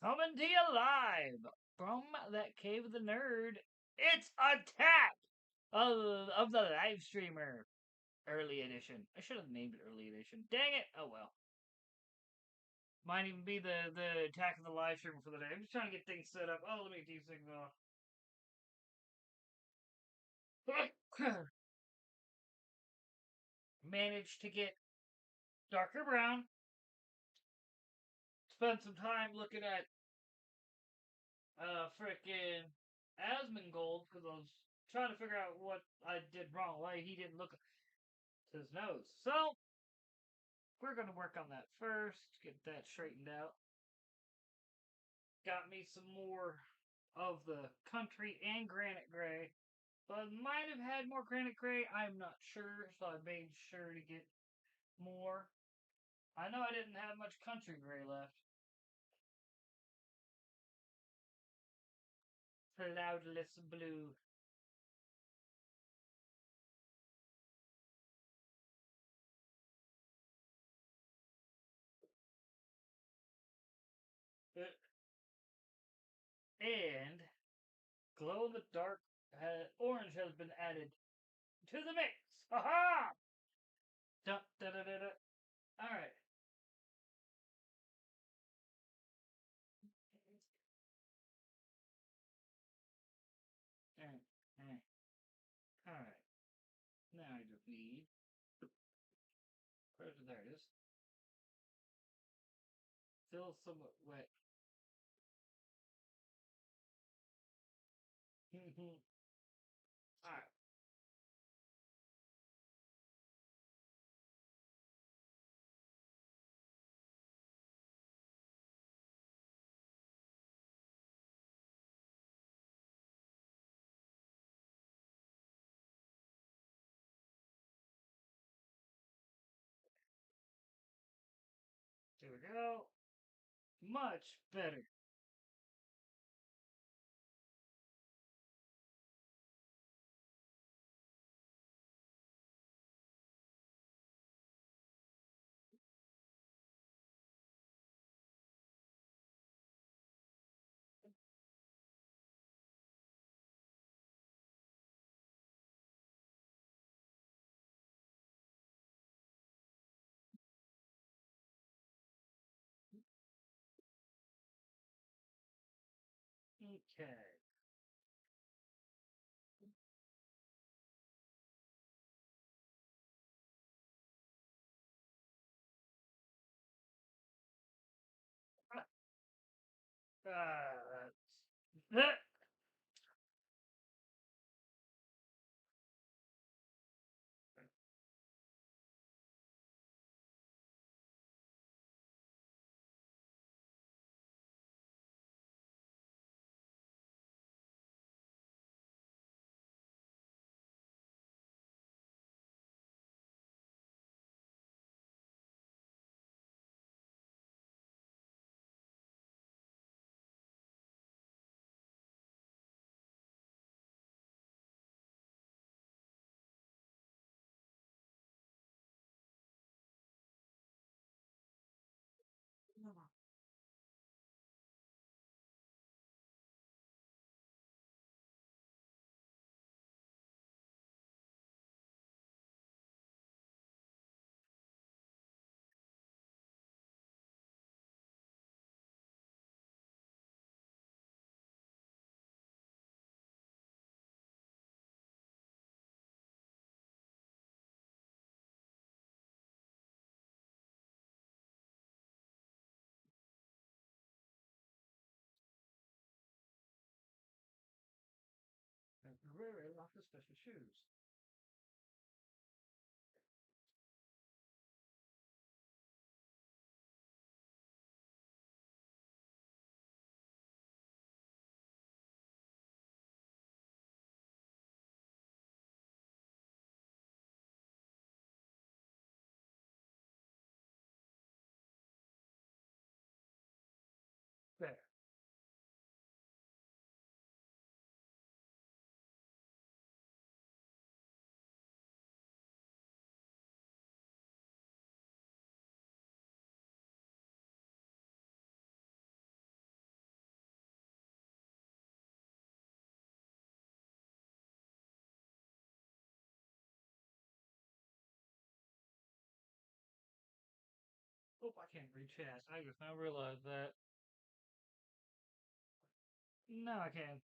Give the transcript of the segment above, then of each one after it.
Coming to you live from that cave of the nerd. It's Attack of the live streamer early edition. I should have named it early edition. Dang it! Oh well. Might even be the Attack of the live streamer for the day. I'm just trying to get things set up. Oh, let me get these things off. Managed to get darker brown. Spent some time looking at frickin' Asmongold because I was trying to figure out what I did wrong, why he didn't look to his nose. So we're gonna work on that first, get that straightened out. Got me some more of the country and granite gray, but might have had more granite gray. I'm not sure, so I made sure to get more. I know I didn't have much country gray left. Cloudless blue. And glow in the dark orange has been added to the mix. Haha! Da, da, da, da, da. All right. All right. All right. All right. Now I just need. There it is. Still somewhat wet. All right. There we go. Much better. Okay. That's. Very lots of special shoes. There. Oh, I can't read chat. I just now realized that. No, I can't.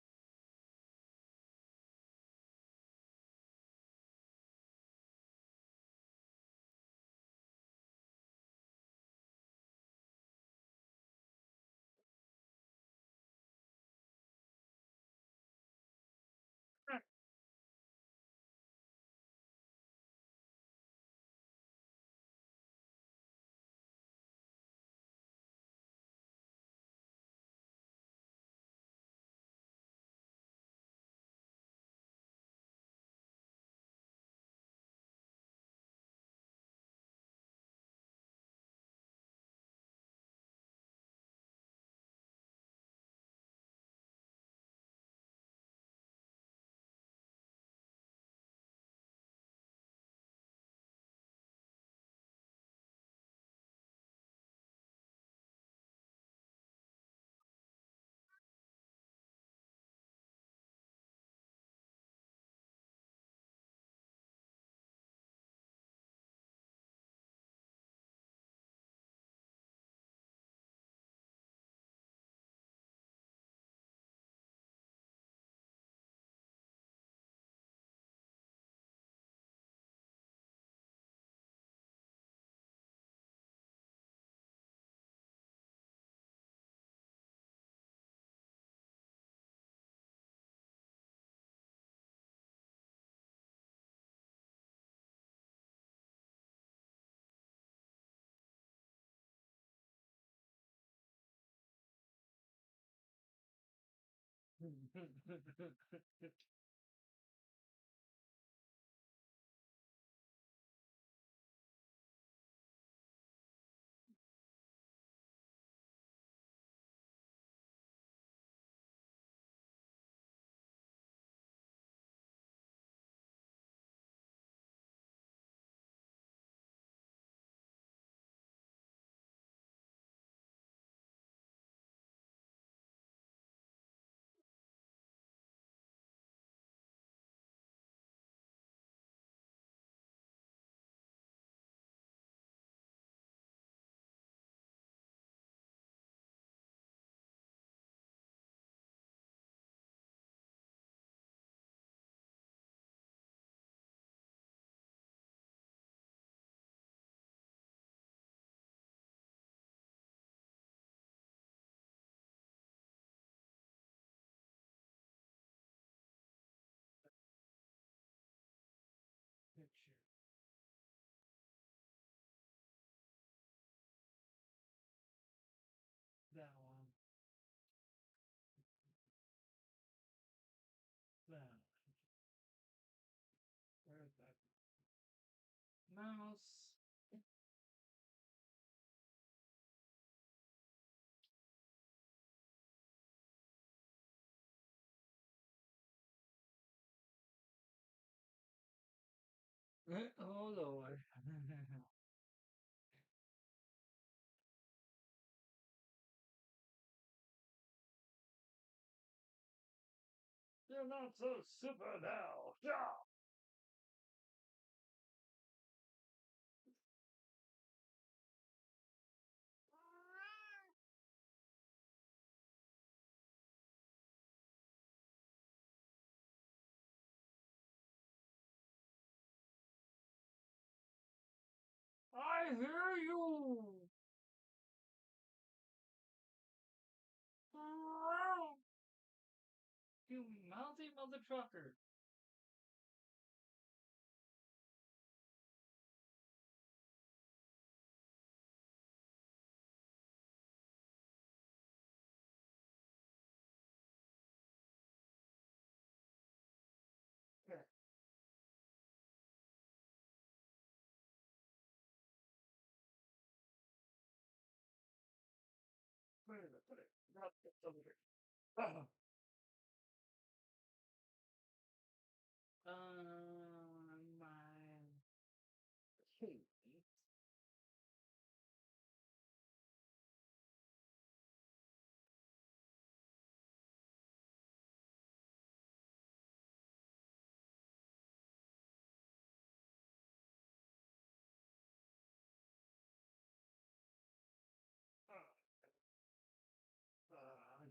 Picture that one. That. Where is that mouse? Oh Lord. You're not so super now. Yeah. I hear you. You mouthy mother trucker. Here, put it, put it. Not it's over here. Oh. My key.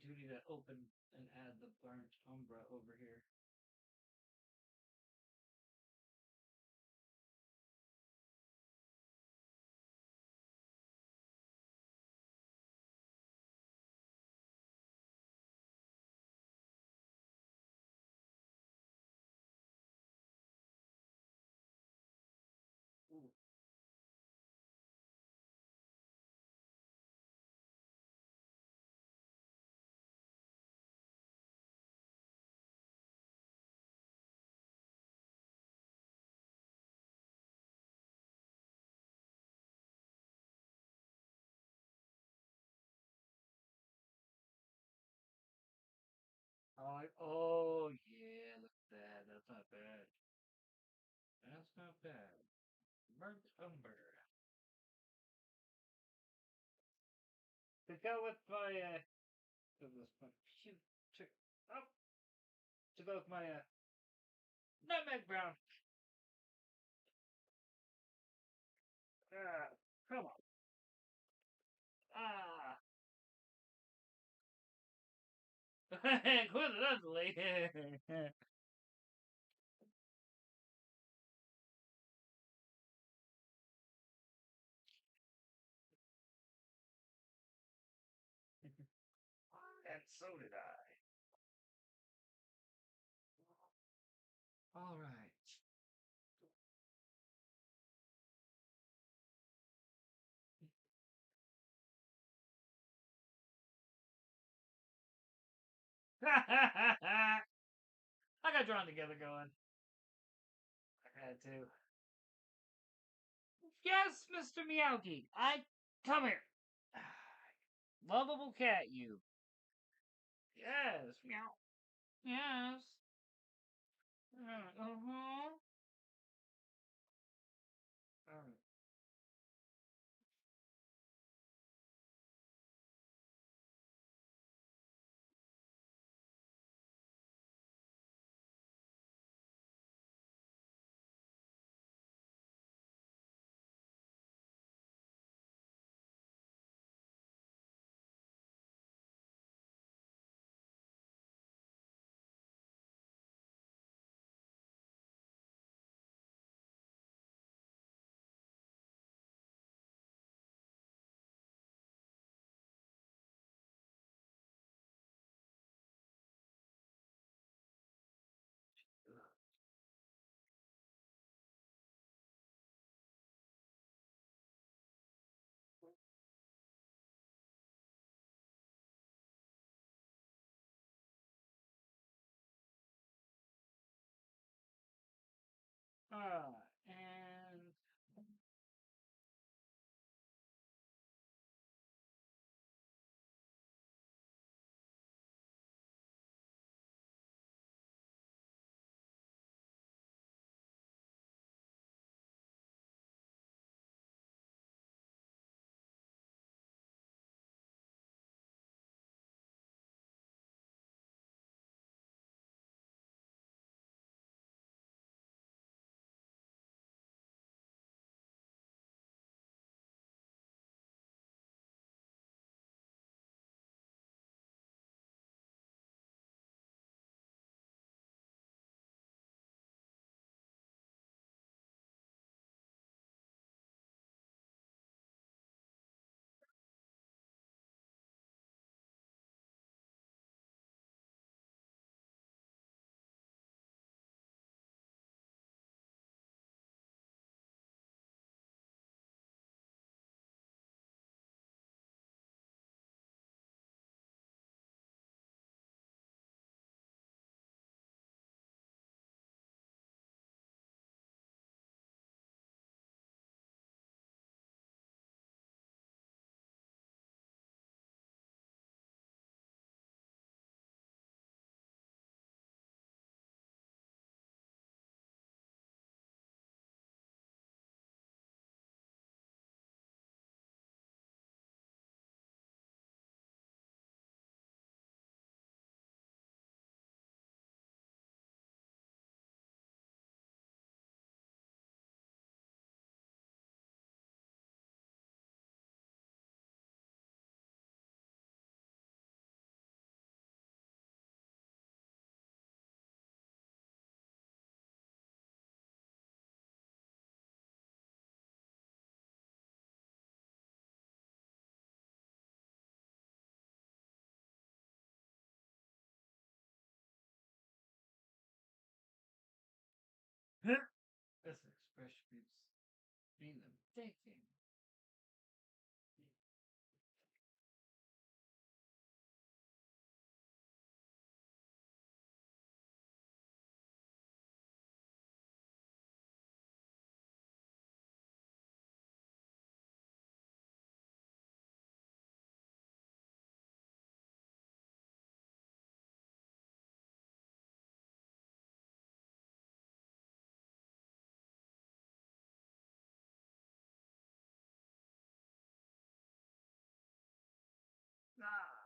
do need to open and add the burnt umbra over here. Ooh. Oh yeah, look at that. That's not bad. That's not bad. Burnt umber. To go with my shoot, check, oh, to go with my nutmeg brown. Ah, come on. Ah. Coincidentally. And so did I. All right. I got drawn together going. I had to. Yes, Mr. Meowky. Come here. Lovable cat, you. Yes. Meow. Yes. Uh-huh. Um, and fresh fruits. Mean them thinking. Ah,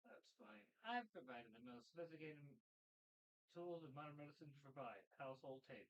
that's fine. I've provided the most sophisticated tools of modern medicine to provide household tape.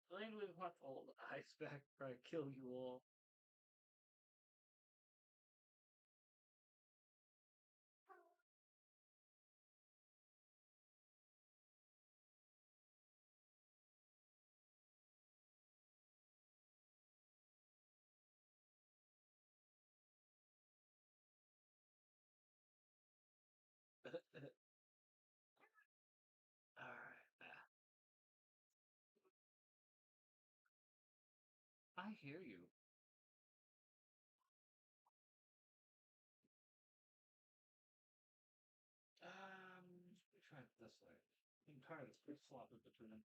Plainly want all the ice back before I kill you all. Alright. I hear you. Try it this way. You can try to flip flop it between them.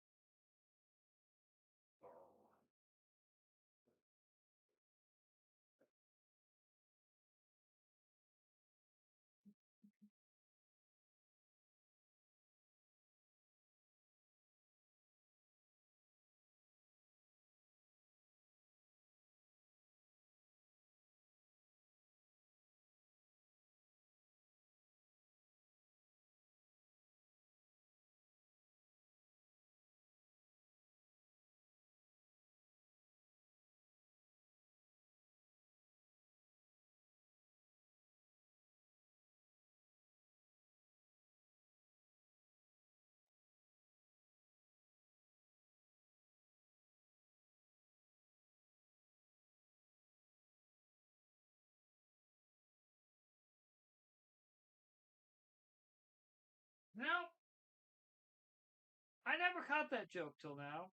No, I never caught that joke till now.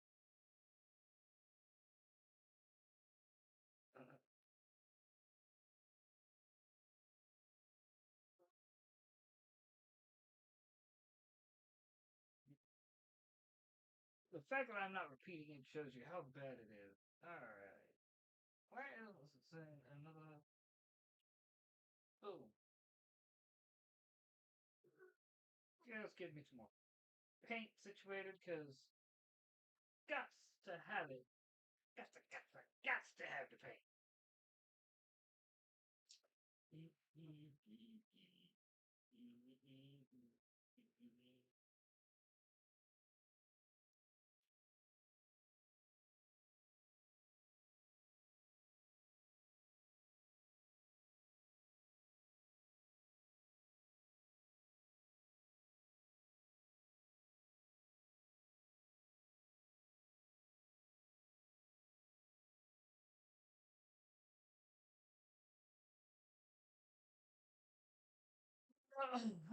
The fact that I'm not repeating it shows you how bad it is. Alright. Where else is it saying another? Oh, just give me some more paint situated, because guts to have it. Guts to have the paint.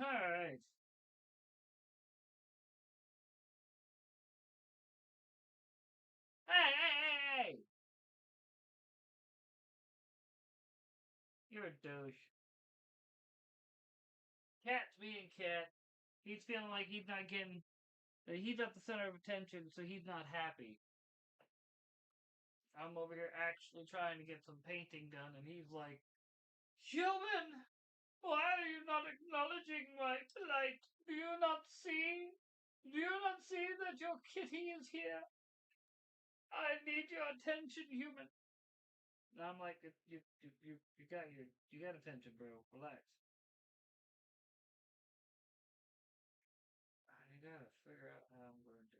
Alright. Hey! You're a douche. Cat's being cat. He's feeling like he's not getting He's at the center of attention, so he's not happy. I'm over here actually trying to get some painting done, and he's like, "Human, why are you not acknowledging my plight? Do you not see? Do you not see that your kitty is here? I need your attention, human." And I'm like, you got attention, bro. Relax. I gotta figure out how I'm going to.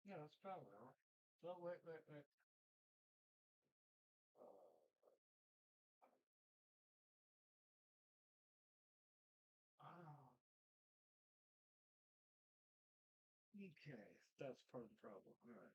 Yeah, that's probably all. So wait. Oh, okay, that's part of the problem. All right.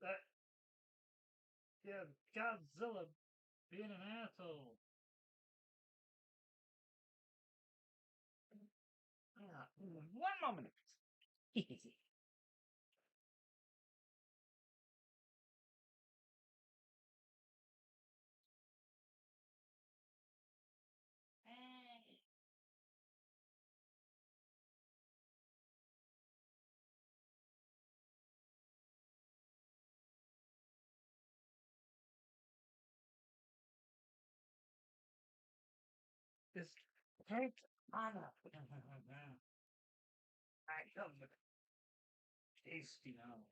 That yeah, Godzilla being an asshole. One moment. This take honor. I come with tasty now.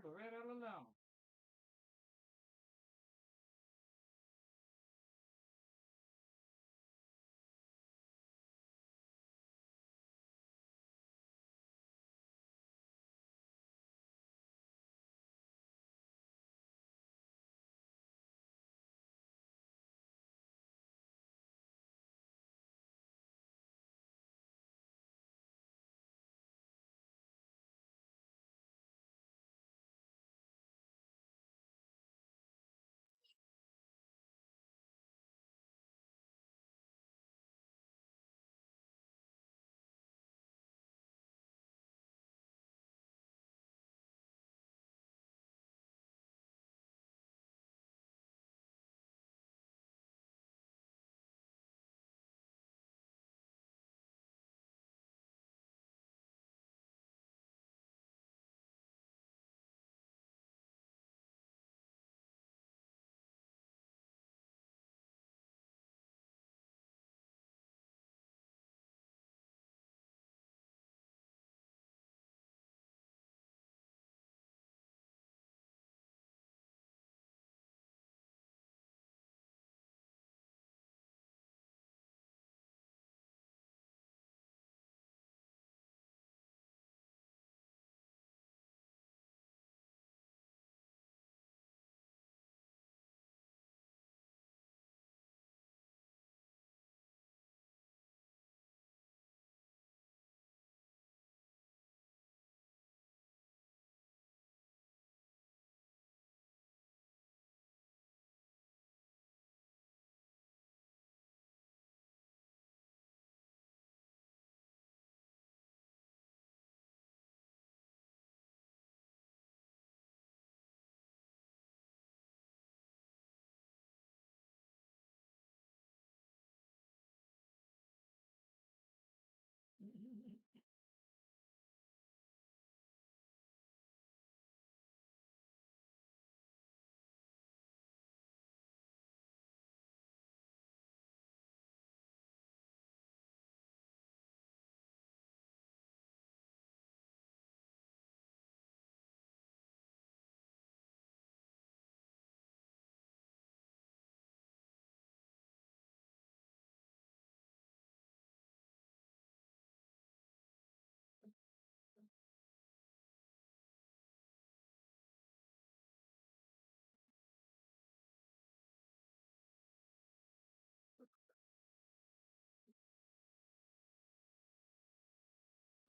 go right all along.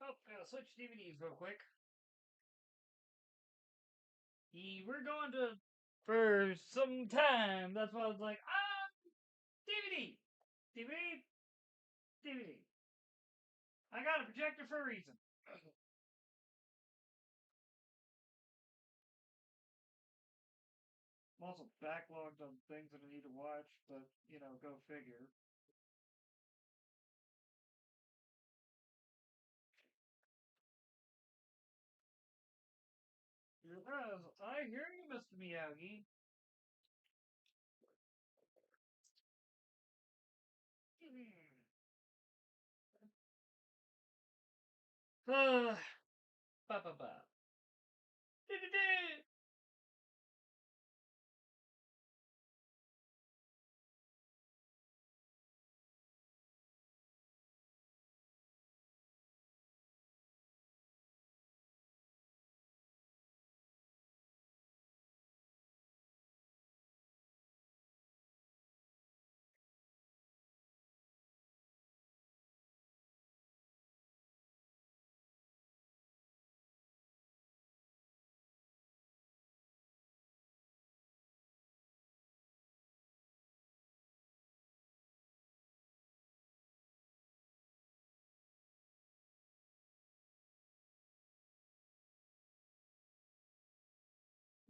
Oh, I gotta switch DVDs real quick. We're going to for some time. That's why I was like, DVD, DVD, DVD. I got a projector for a reason. I'm also backlogged on things that I need to watch, but go figure. Yes, I hear you, Mr. Miyagi. Ba ba ba.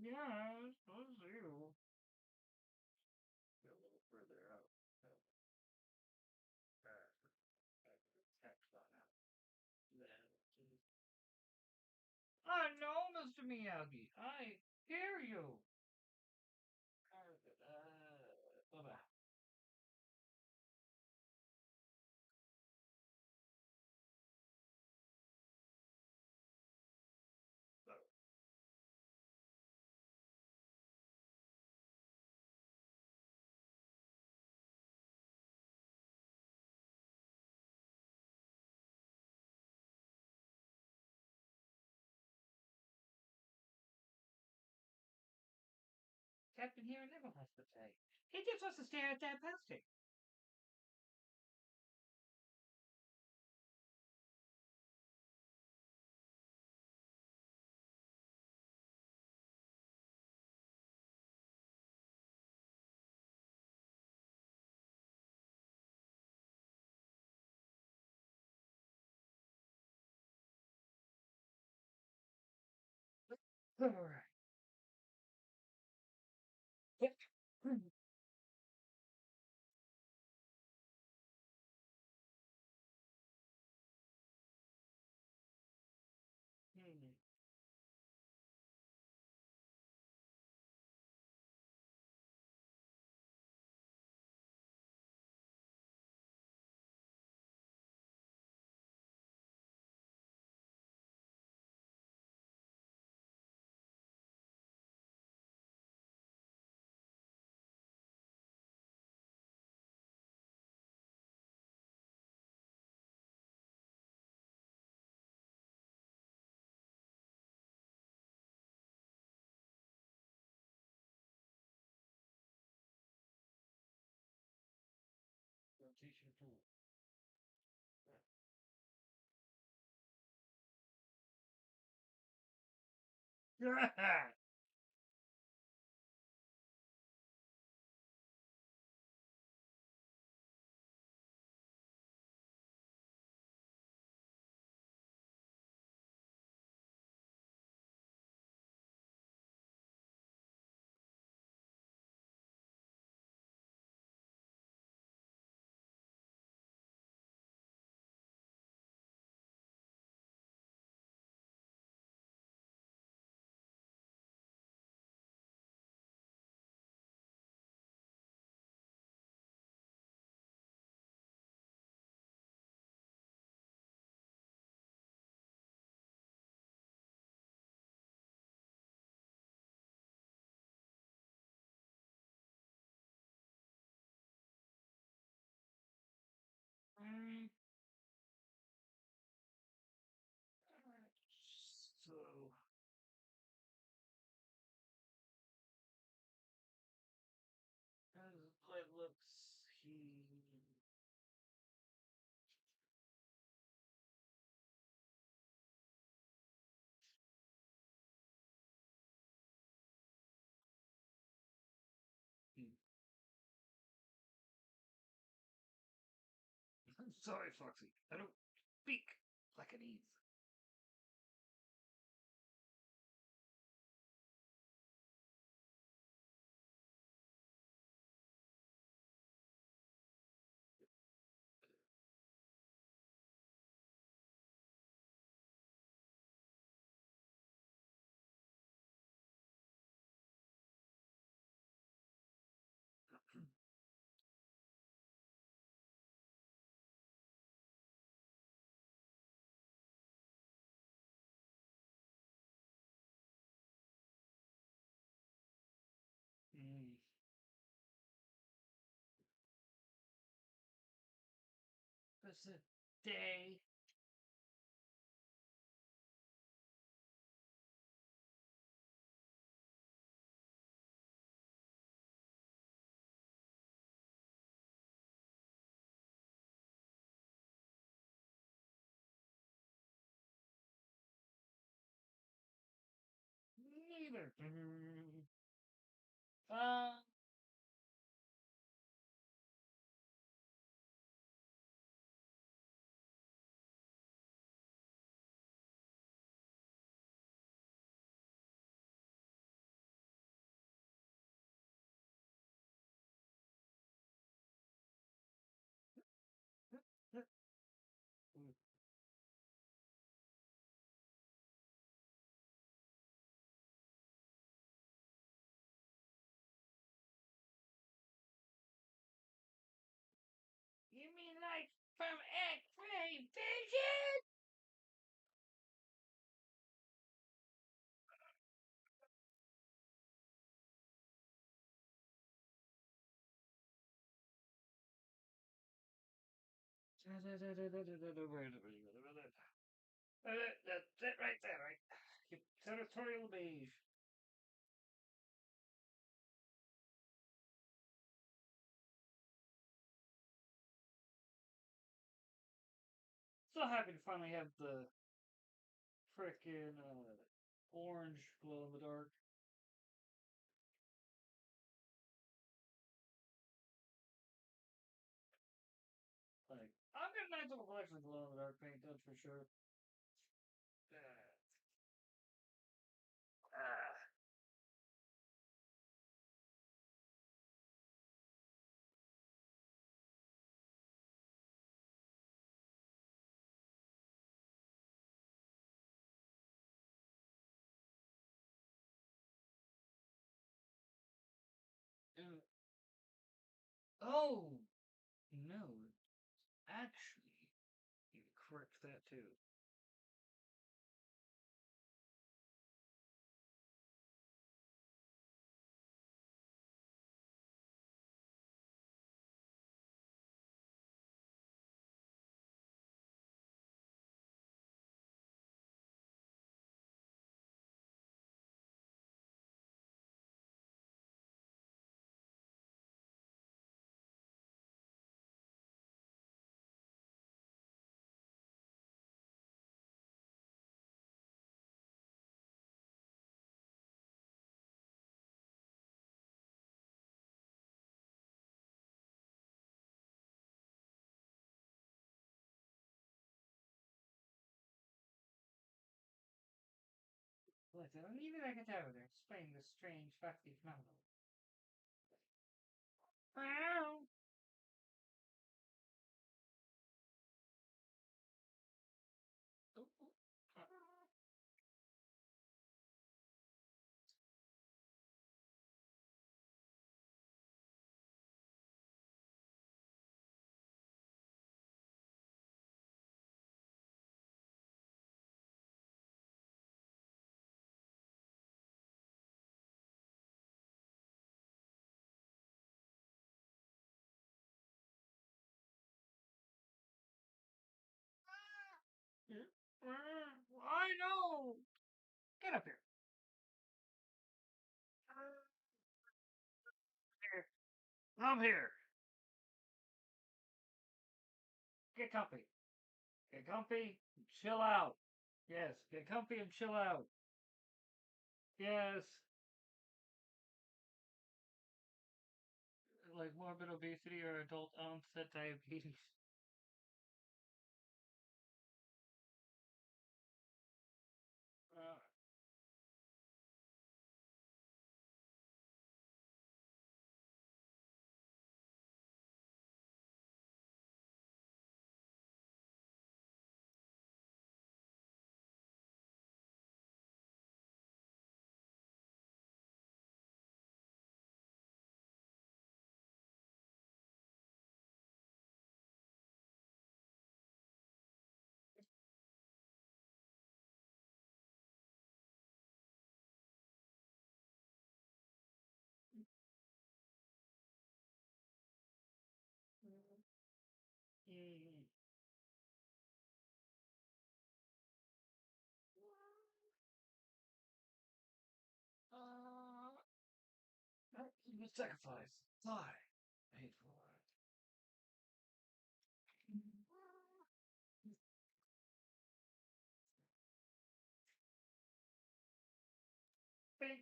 Yes, was you. Get a little further out. Text on that. I know, Mr. Miyagi. I hear you. Bye-bye. Captain here never has to say. He just wants to stare at that plastic. All right. Yep. Hmm. Rotation tool. Mm, so, as it looks, I'm sorry, Foxy. I don't speak like an Eve. Mm. It's a day. Neither. Uh, you mean like from X-ray vision? That's it right there, right? Territorial beige. So happy to finally have the frickin' orange glow in the dark. Like, I'm getting a nice little collection of glow in the dark paint, that's for sure. Ah. Uh, oh no, actually, you correct that too. Listen, I need to get out of there. Explain this strange, facty phenomenon. Wow. I know. Get up here. Here. I'm here. Get comfy. Get comfy. Chill out. Yes. Get comfy and chill out. Yes. Like morbid obesity or adult onset diabetes. Uh, mm, uh, the sacrifice. Die. Hateful. Think.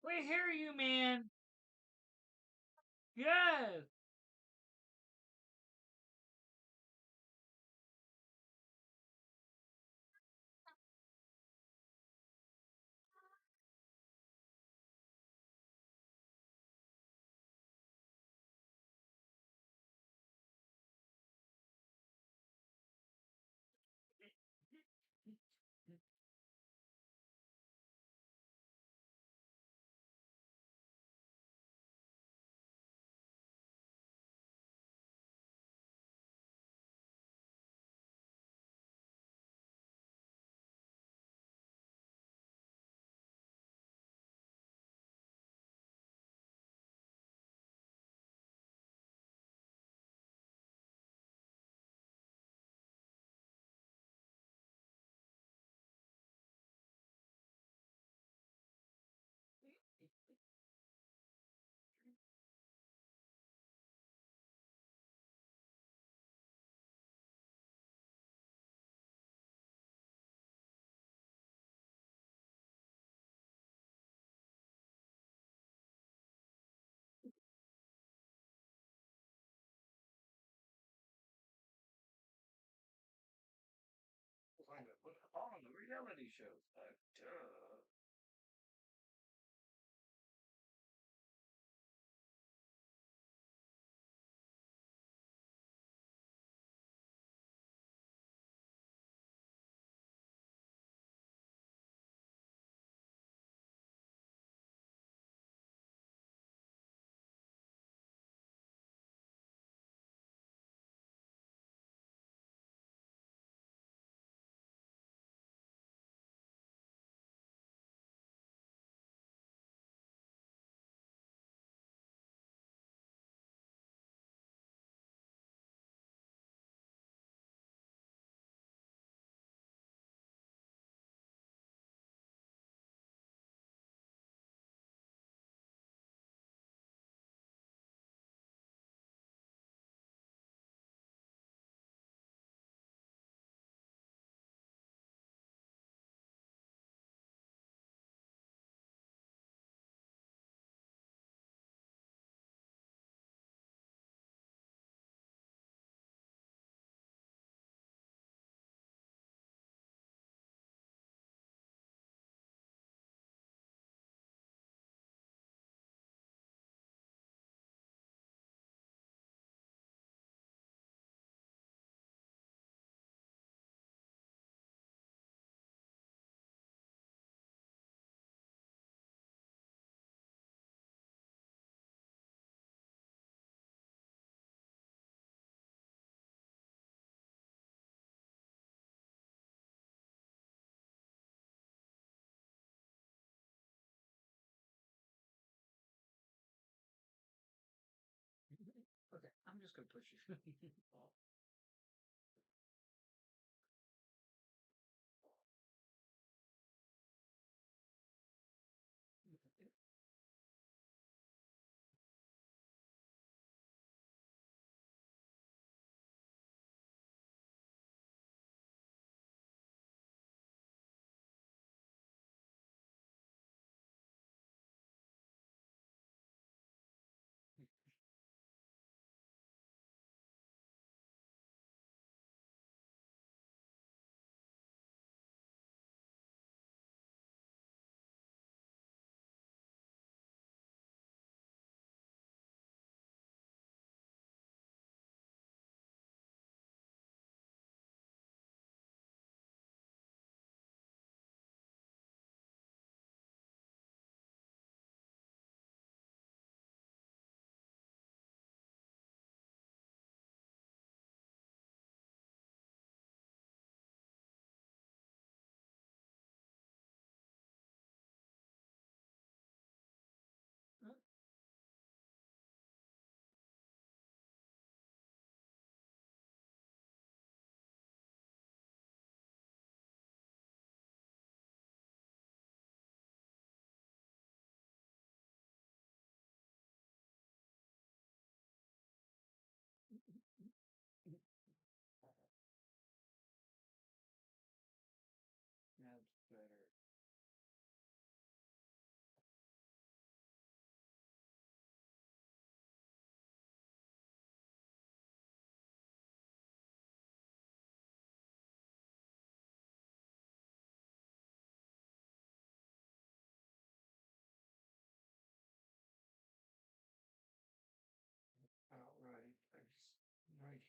We hear you, man. Yes. Find it. Put on the reality shows. Duh. Okay, I'm just gonna push you.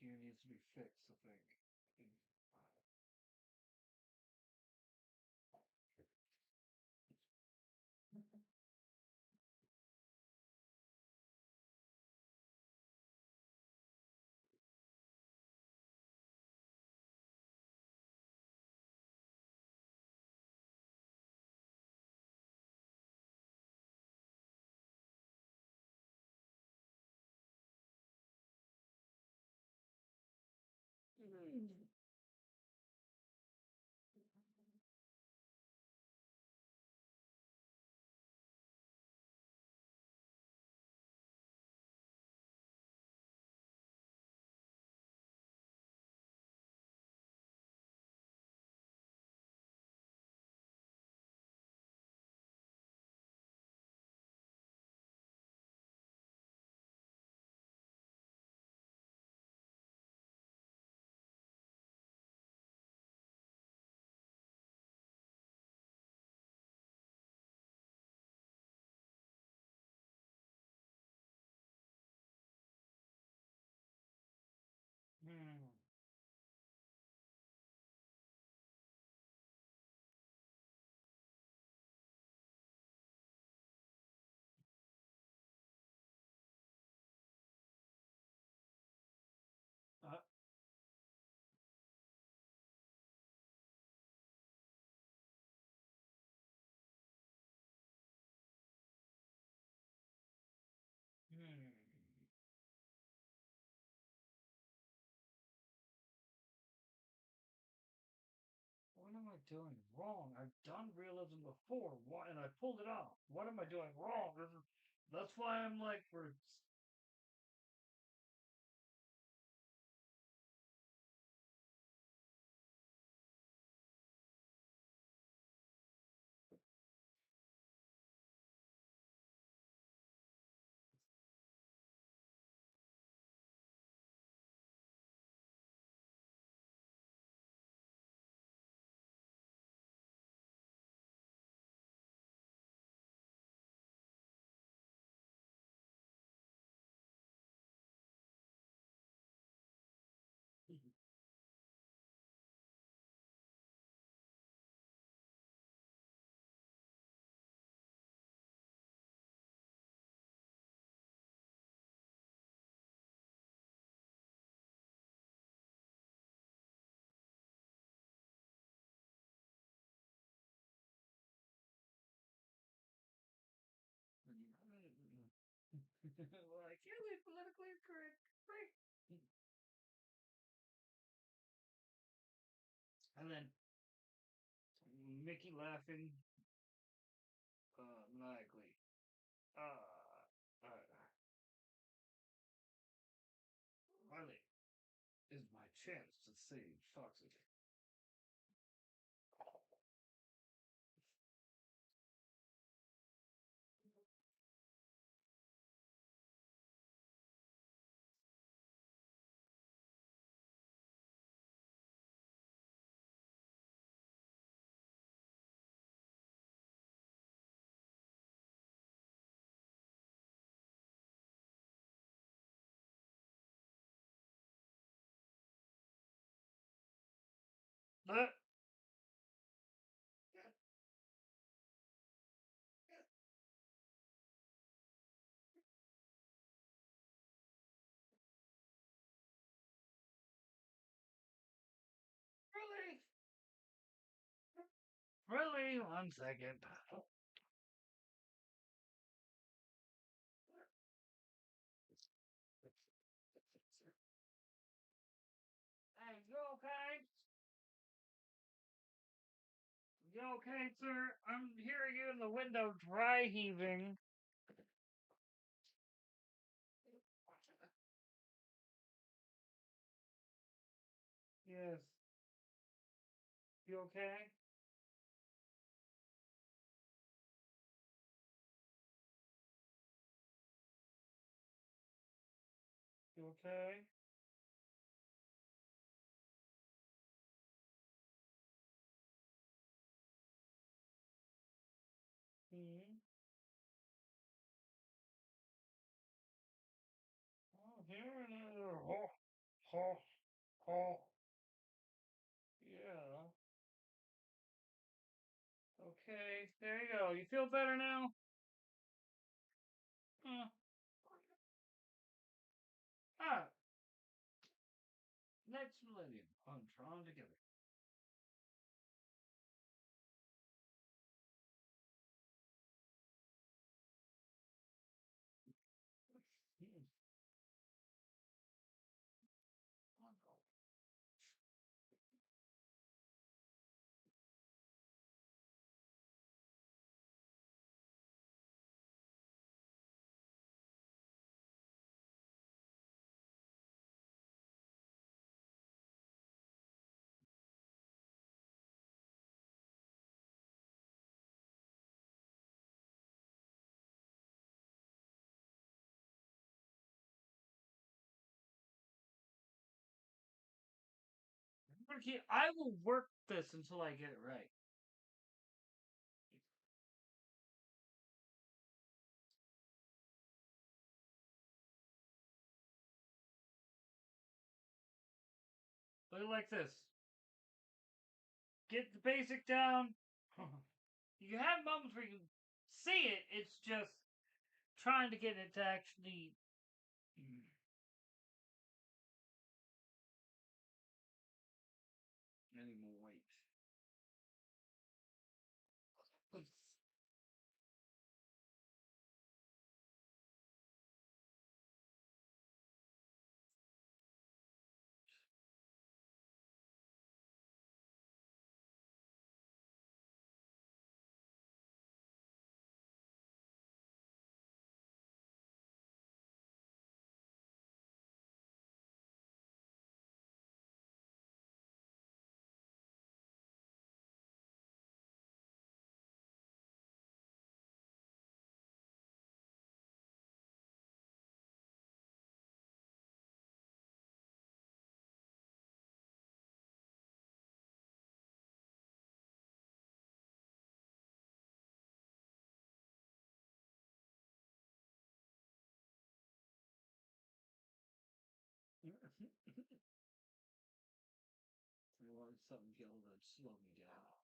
here needs to be fixed, I think. Hmm. Uh, hmm. What am I doing wrong? I've done realism before, and I pulled it off. What am I doing wrong? That's why I'm like, for like, yeah, we politically correct, great. And then Mickey laughing maniacally. Uh, Riley is my chance to save Foxy. That really, really, 1 second. Hey, you okay? You okay, sir? I'm hearing you in the window dry heaving. Yes. You okay? You okay? Hmm. Oh, hearing it. Oh, oh, yeah. Okay, there you go. You feel better now? Huh. Ah, next millennium. I'm drawn together. Hmm. Okay, I will work this until I get it right. Look like this. Get the basic down. You have moments where you see it. It's just trying to get it to actually. Any more weight. I wanted something to be able to slow me down.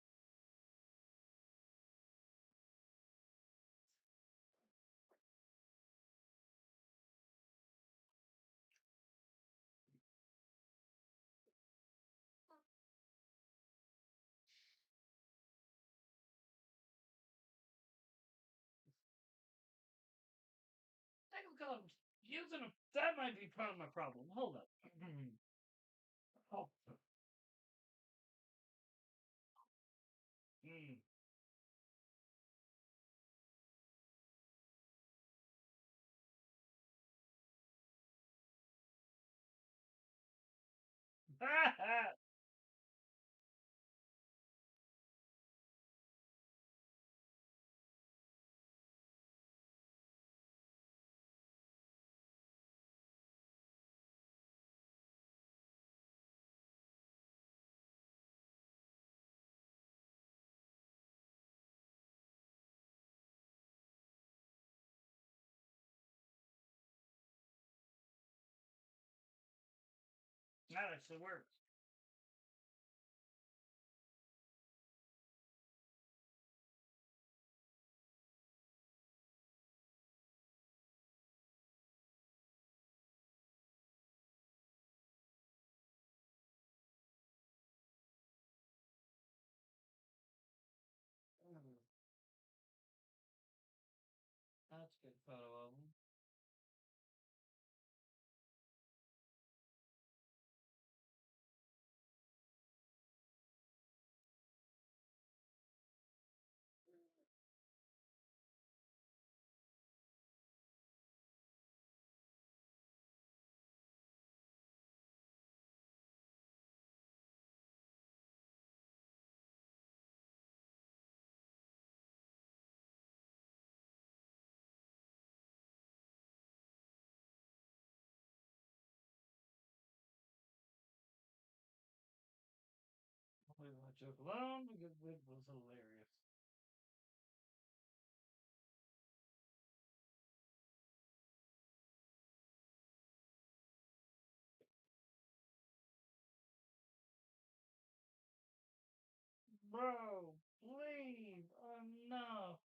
Technical using a, that might be part of my problem. Hold up. Oh. Mm. That actually works. Mm. That's a good photo of him. I'll leave that joke alone because it was hilarious. Bro, leave. Oh no.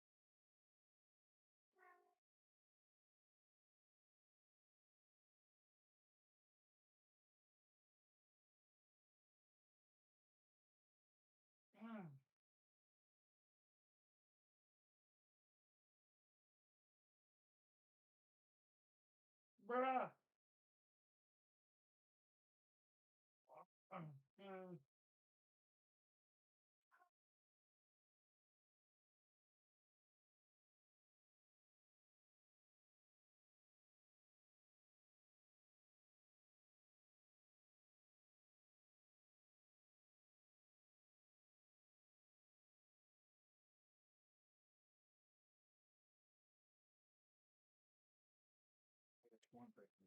Mm. Bruh. Mm. One person.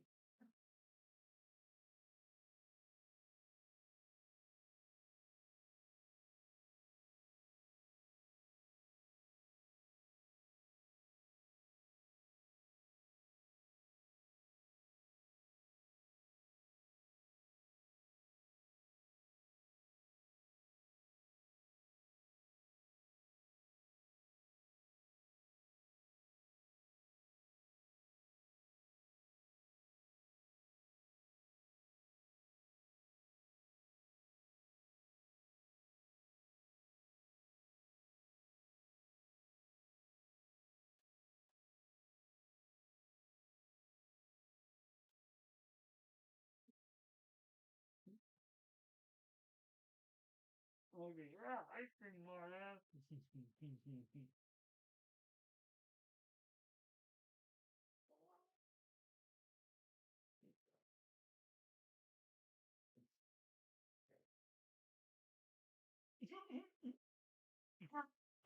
Okay, yeah, ice cream more now.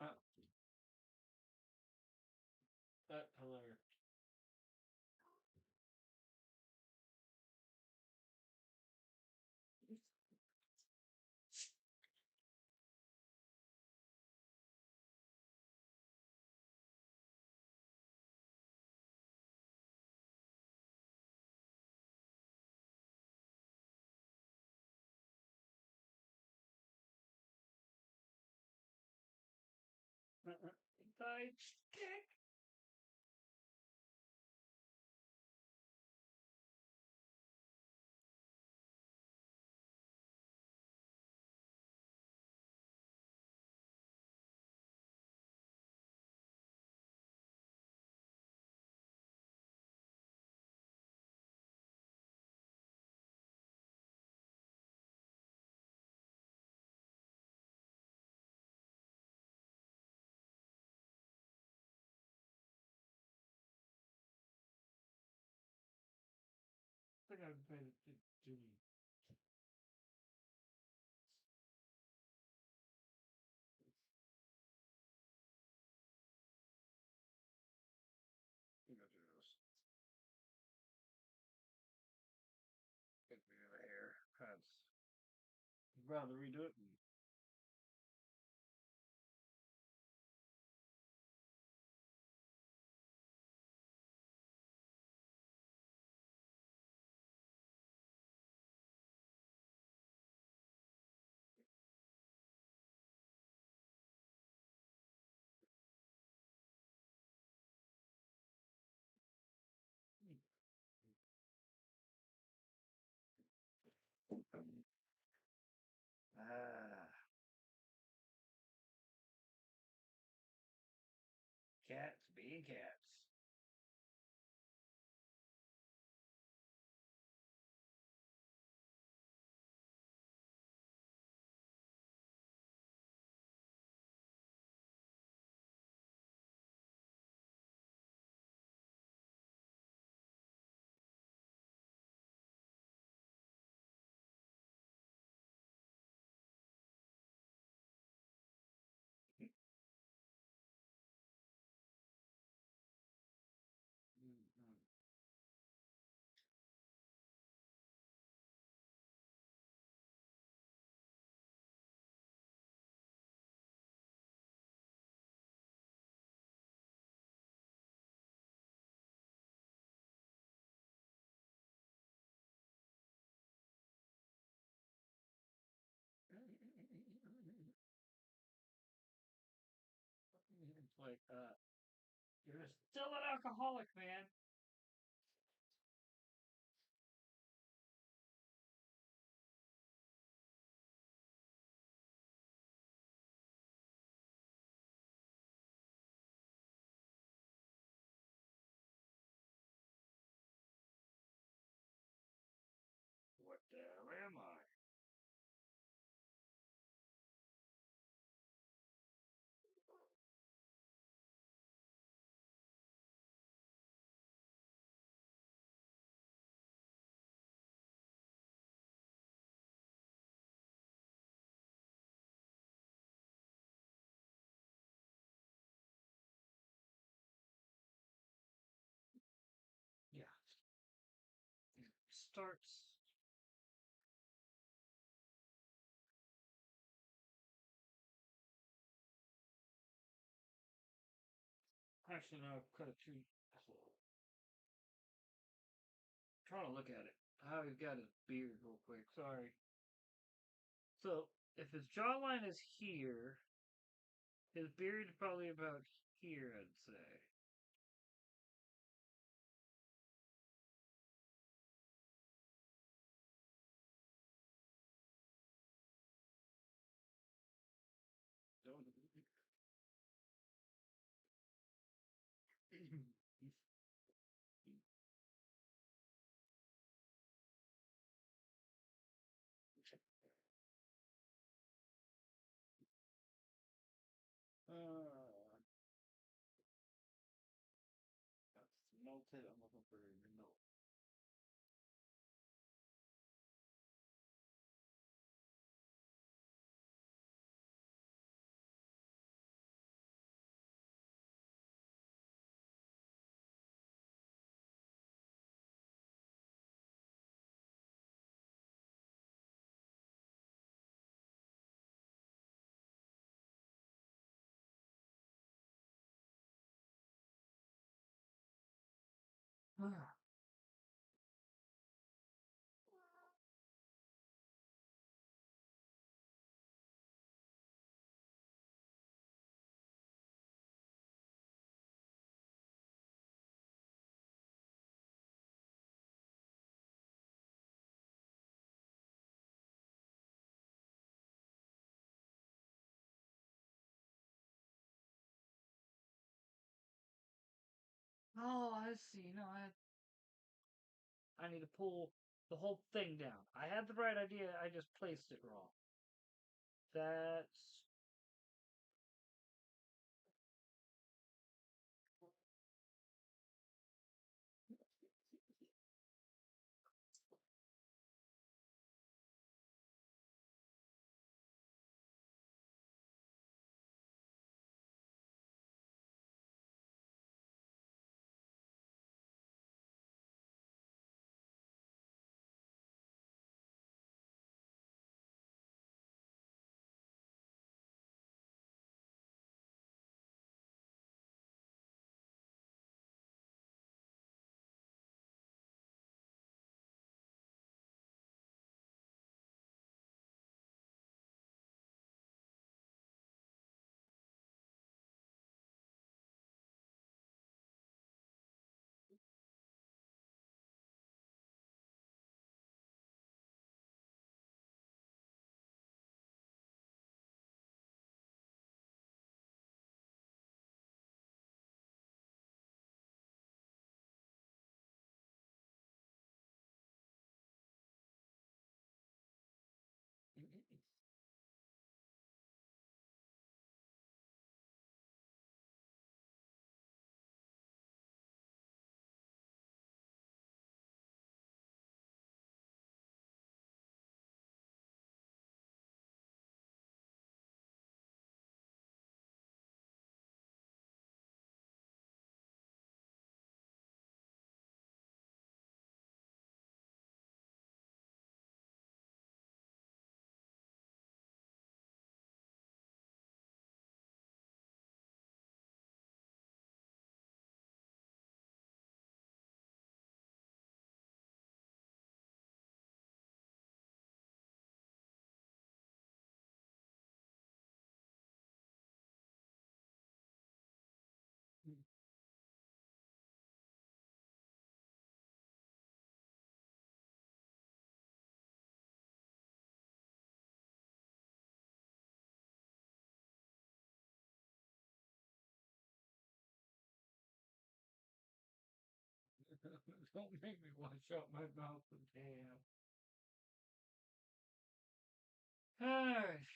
uh, that's hilarious. Side kick. I gotta pay the Jimmy. You gotta do this. Get me out of here. That's. I'd rather redo it. Ah, cats being cats. like, you're still an alcoholic, man. What the hell am I? Yeah. Starts. Actually, no, I've cut a tree. Trying to look at it. I've got his beard real quick. Sorry. So, if his jawline is here, his beard is probably about here, I'd say. Don't. uh, that's melted. I'm looking for a note. Oh, I see. No, I need to pull the whole thing down. I had the right idea. I just placed it wrong. That's Don't make me wash out my mouth with ham. Alright.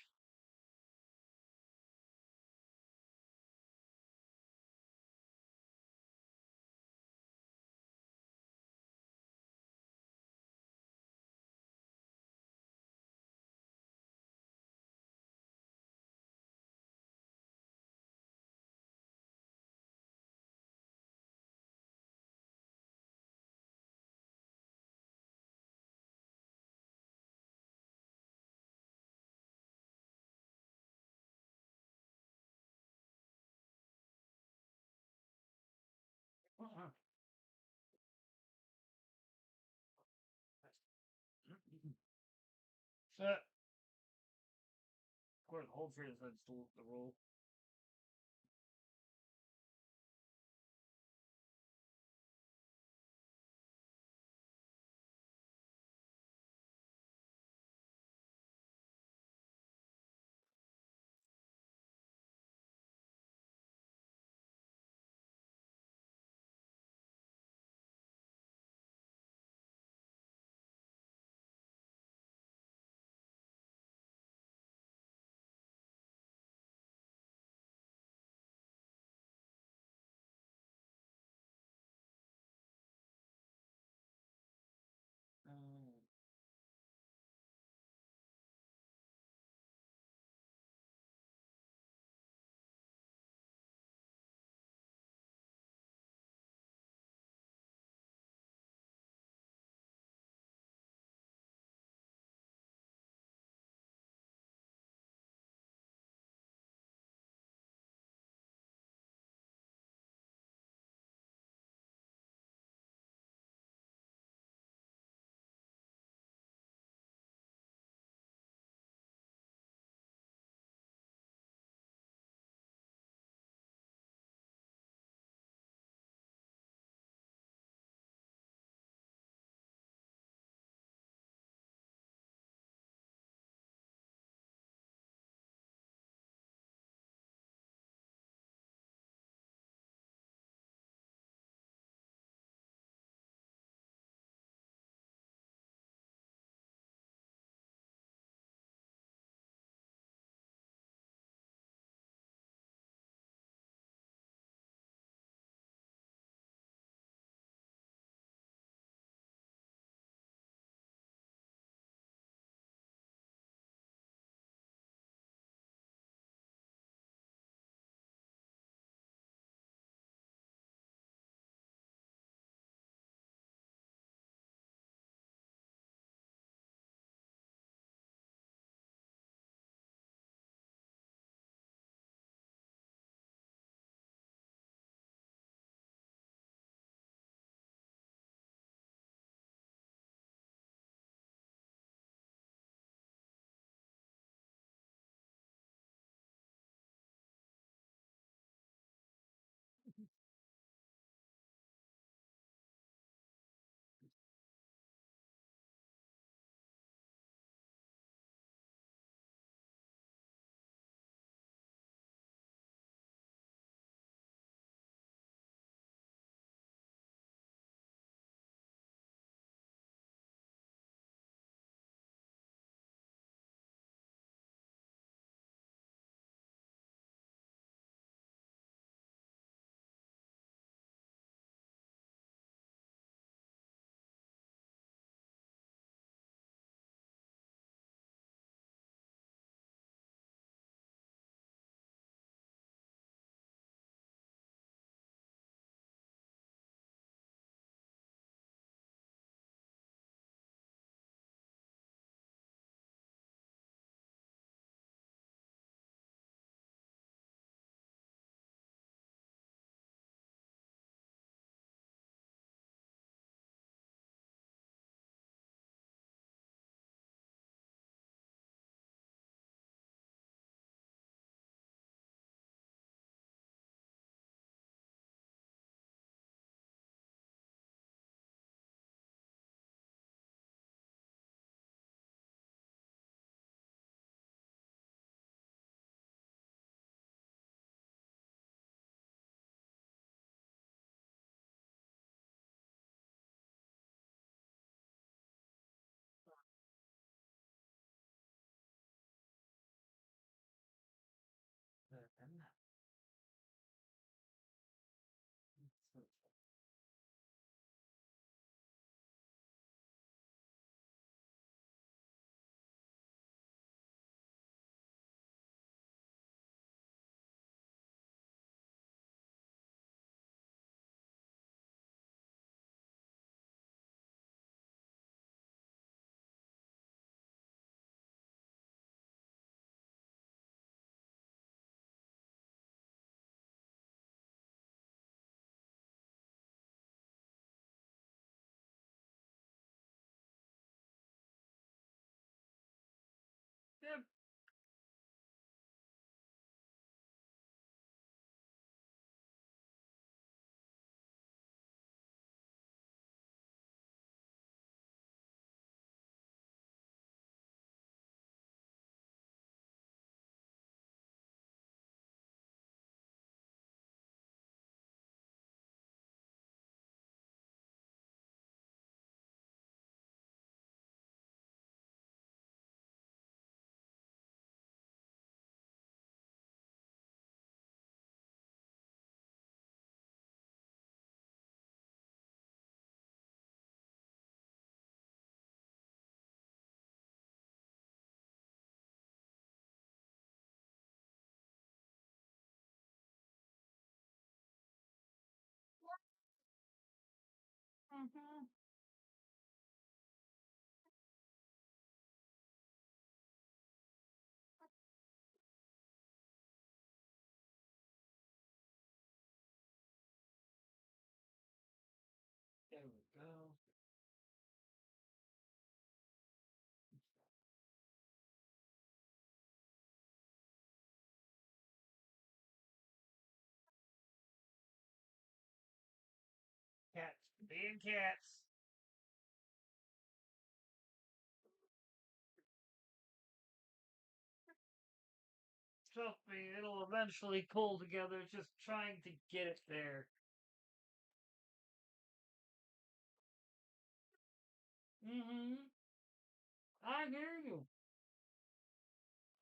Uh-uh. Set. Of course, hold for this. That's the roll. Mm-hmm. There we go. Cats being cats. Trust me, it'll eventually pull together. Just trying to get it there. Mm-hmm. I hear you.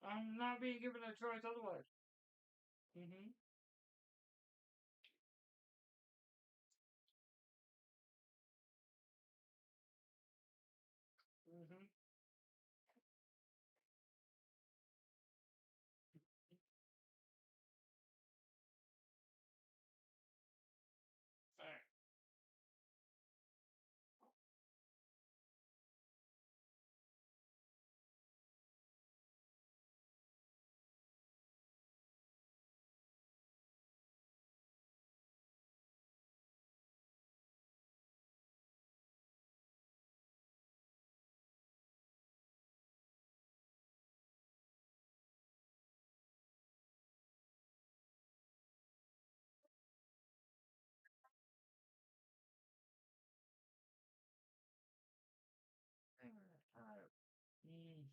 I'm not being given a choice otherwise. Mm-hmm. Mm-hmm. Alright. Alright. Mm.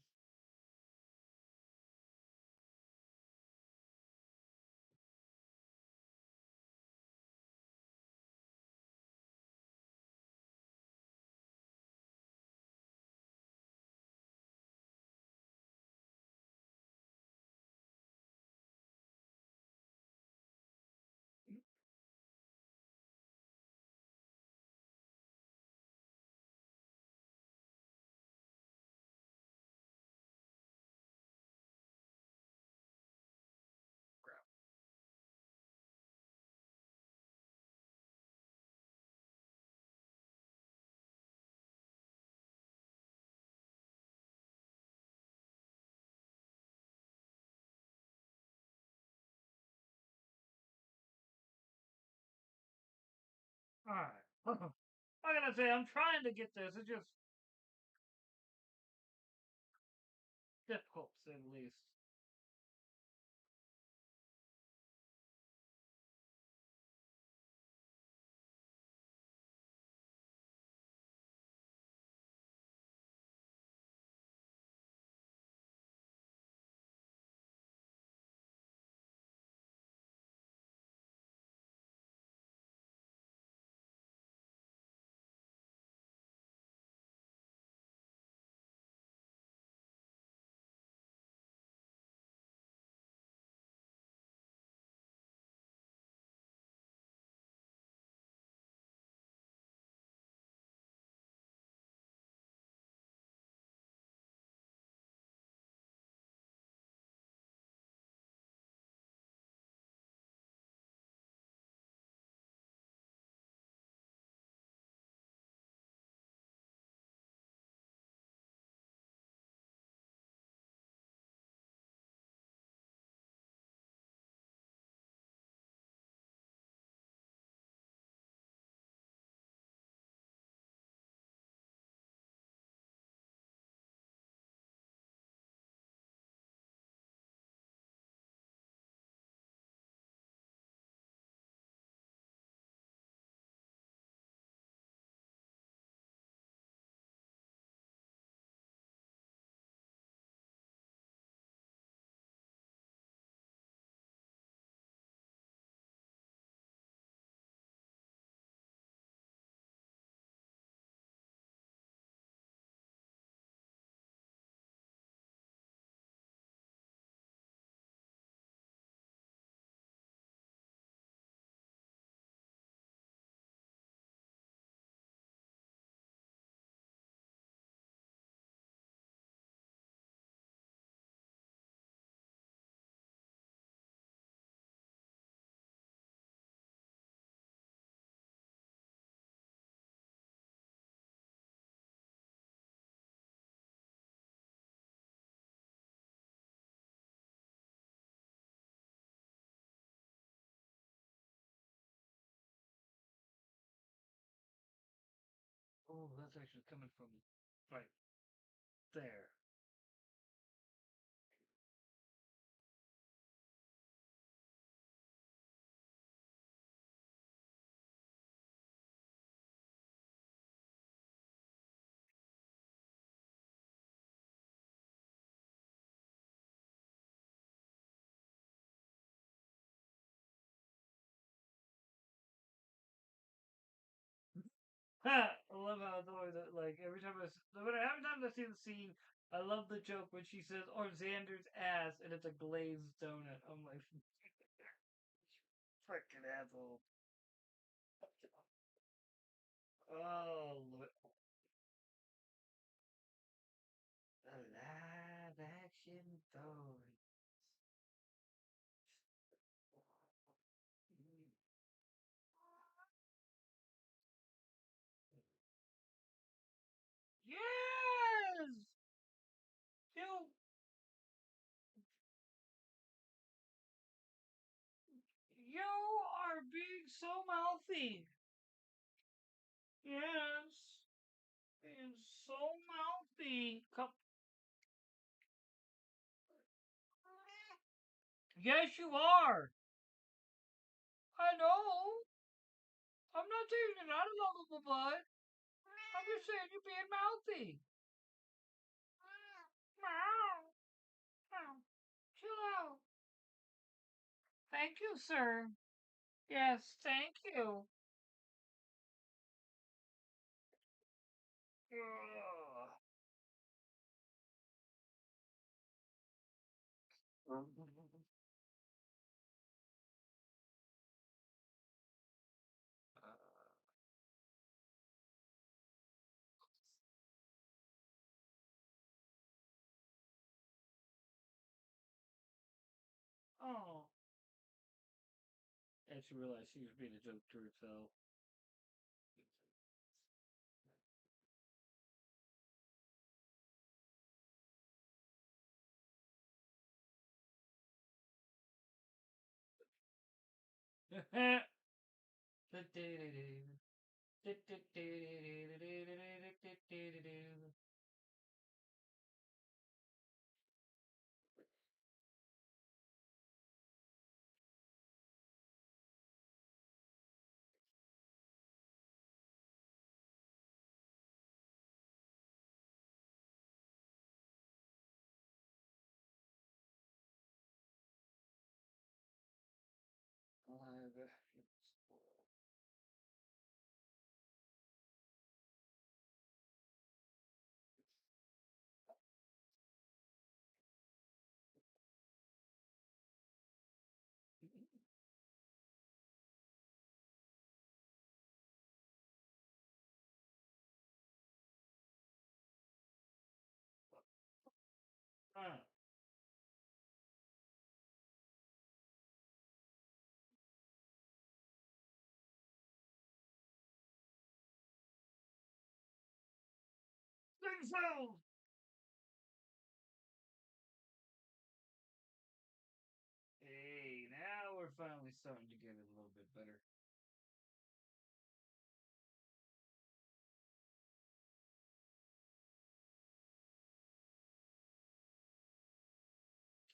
Crap. Alright. I'm gonna say I'm trying to get this. It's just difficult, to say the least. that's actually coming from right there. I love how it's always like every time I see the scene, I love the joke when she says, "Or Xander's ass," and it's a glazed donut. I'm like, freaking asshole. Oh, a live action story. Yes, you you are being so mouthy. Yes, being so mouthy. Yes, you are. I know. I'm not saying you're not a lovable bud. I'm just saying you're being mouthy. Meow. Meow. Chill out. Thank you, sir. Yes, thank you. Oh. And she realized she was being a joke to herself. Think so. Hey, now we're finally starting to get it a little bit better.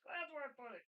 That's where I put it.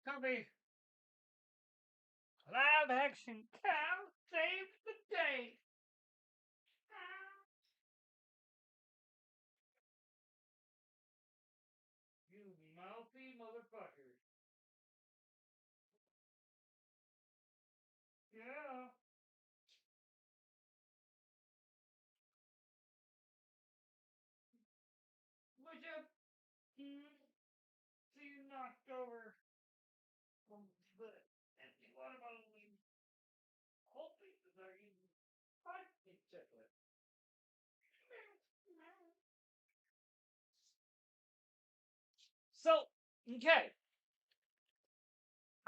Copy. Live action cow saves the day. You mouthy motherfucker. Yeah. So you knocked over from the empty water bottle and whole pieces are you hot chocolate. So, okay.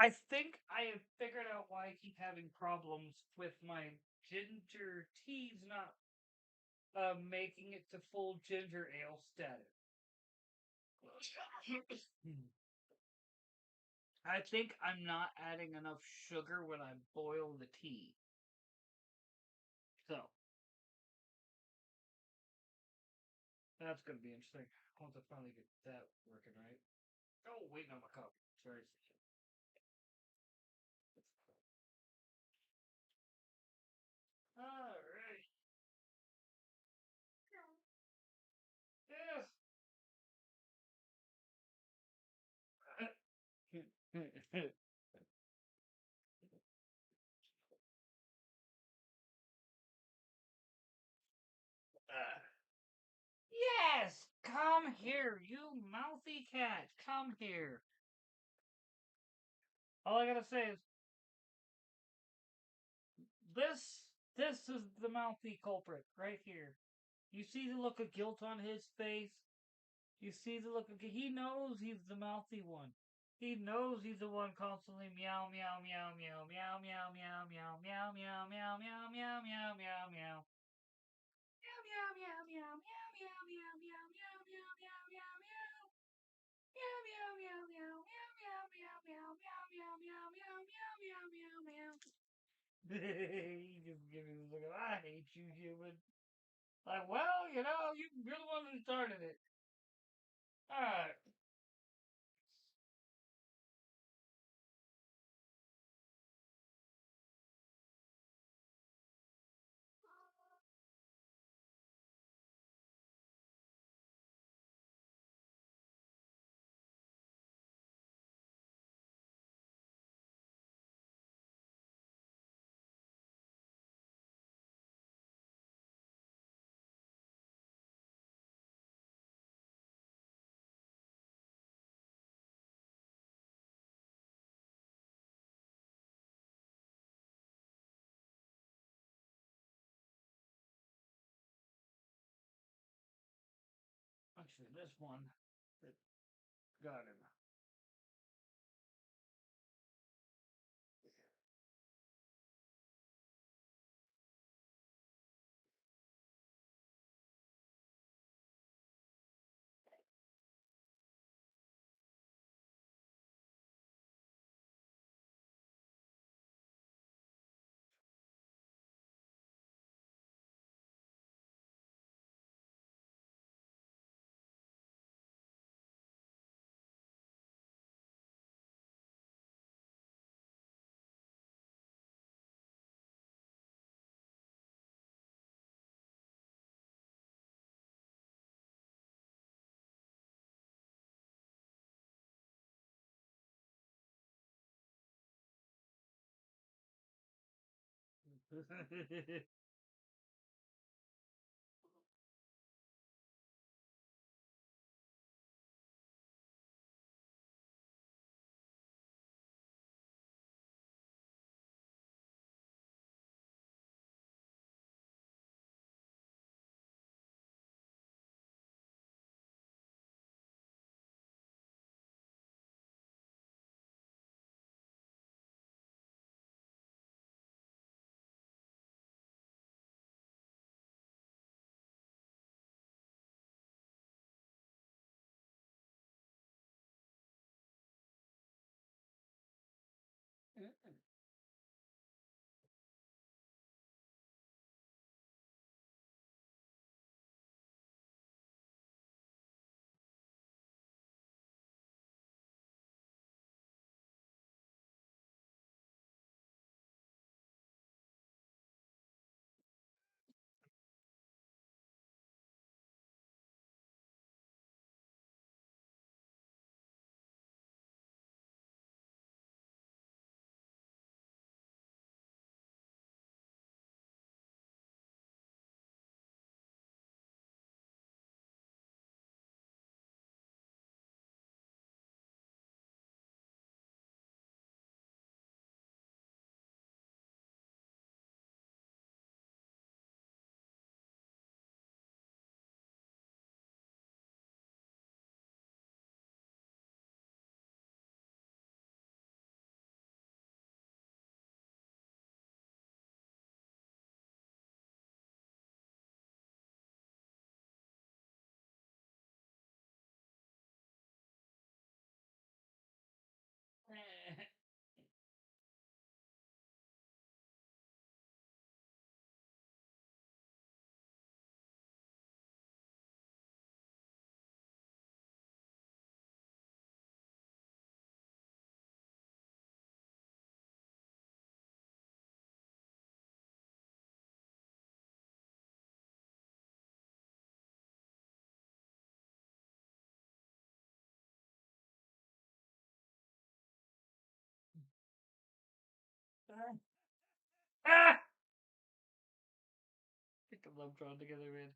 I think I have figured out why I keep having problems with my ginger teas not making it to full ginger ale status. I think I'm not adding enough sugar when I boil the tea. So, that's going to be interesting. Once I finally get that working right. Oh, waiting on my cup. Sorry. Alright. Yeah. Yes! Come here, you mouthy cat. Come here. All I gotta say is this this is the mouthy culprit right here. You see the look of guilt on his face? You see the look of he knows he's the mouthy one. He knows he's the one constantly meow meow meow meow meow meow meow meow meow meow meow meow meow meow meow meow. Meow meow meow meow meow meow meow meow meow meow meow meow meow. Meow meow meow meow meow meow meow meow meow meow meow meow meow meow meow. He just gives me this look of I hate you, human. Like, well, you know, you're the one who started it. All right. Actually, this one that got him. love drawn together, man.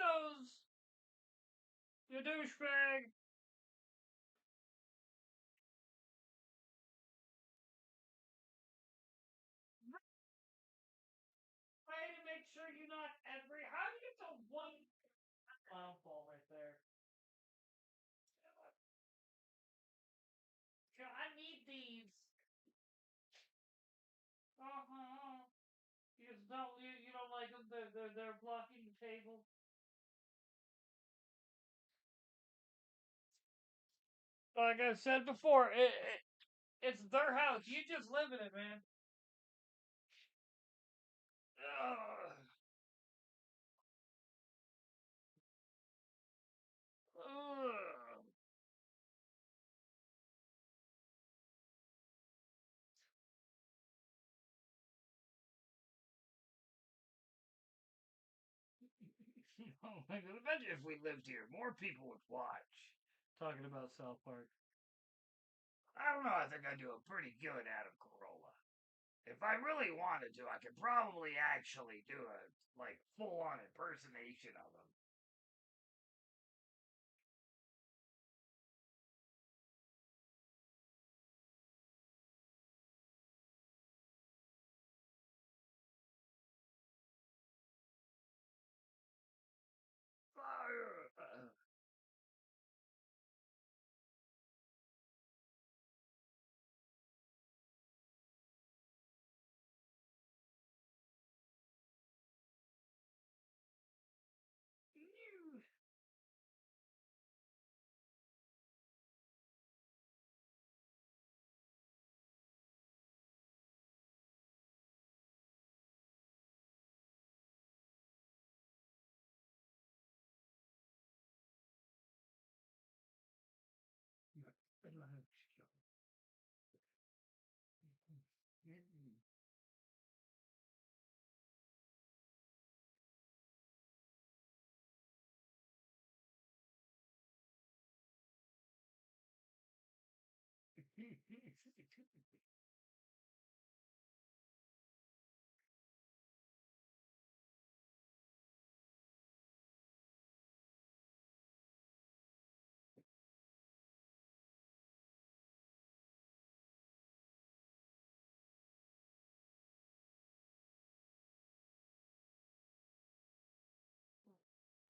Those, you douchebag. Way to make sure you not every. How do you get to one clown ball right there? I need these. Uh huh. You don't like them. They're blocking the table. Like I said before, it's their house. You just live in it, man. Ugh. Ugh. Oh my god! Imagine if we lived here, more people would watch. Talking about South Park. I don't know. I think I do a pretty good Adam Carolla. If I really wanted to, I could probably actually do a like full on impersonation of him. Fire!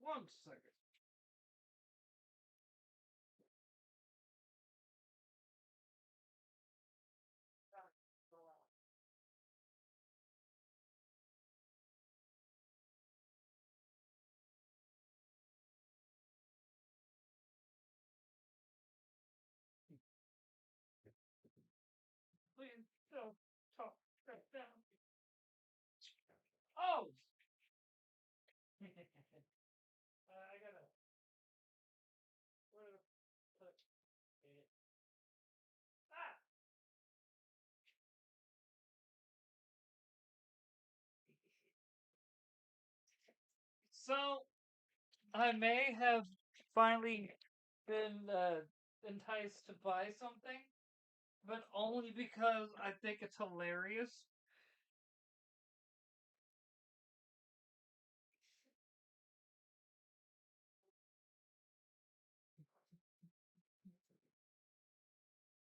One second. Please don't talk right down. Oh! I gotta. Where to put it? Ah! So, I may have finally been enticed to buy something, but only because I think it's hilarious.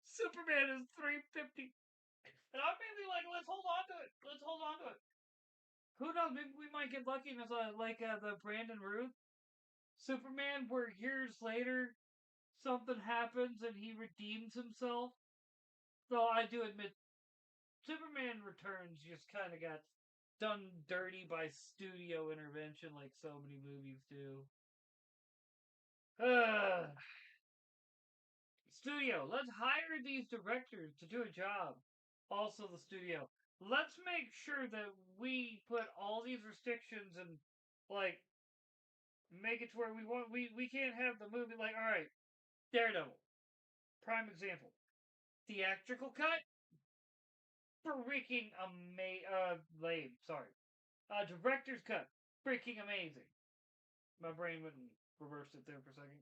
Superman is 350. And I'm mainly like, let's hold on to it. Let's hold on to it. Who knows? Maybe we might get lucky and it's like the Brandon Ruth Superman, where years later something happens and he redeems himself. Though I do admit, Superman Returns just kind of got done dirty by studio intervention, like so many movies do. Uh, Studio, let's hire these directors to do a job. Also, the studio, let's make sure that we put all these restrictions and like make it to where we can't have the movie like, all right, Daredevil, prime example, theatrical cut, freaking lame. Sorry, director's cut, freaking amazing. My brain went and reversed it there for a second.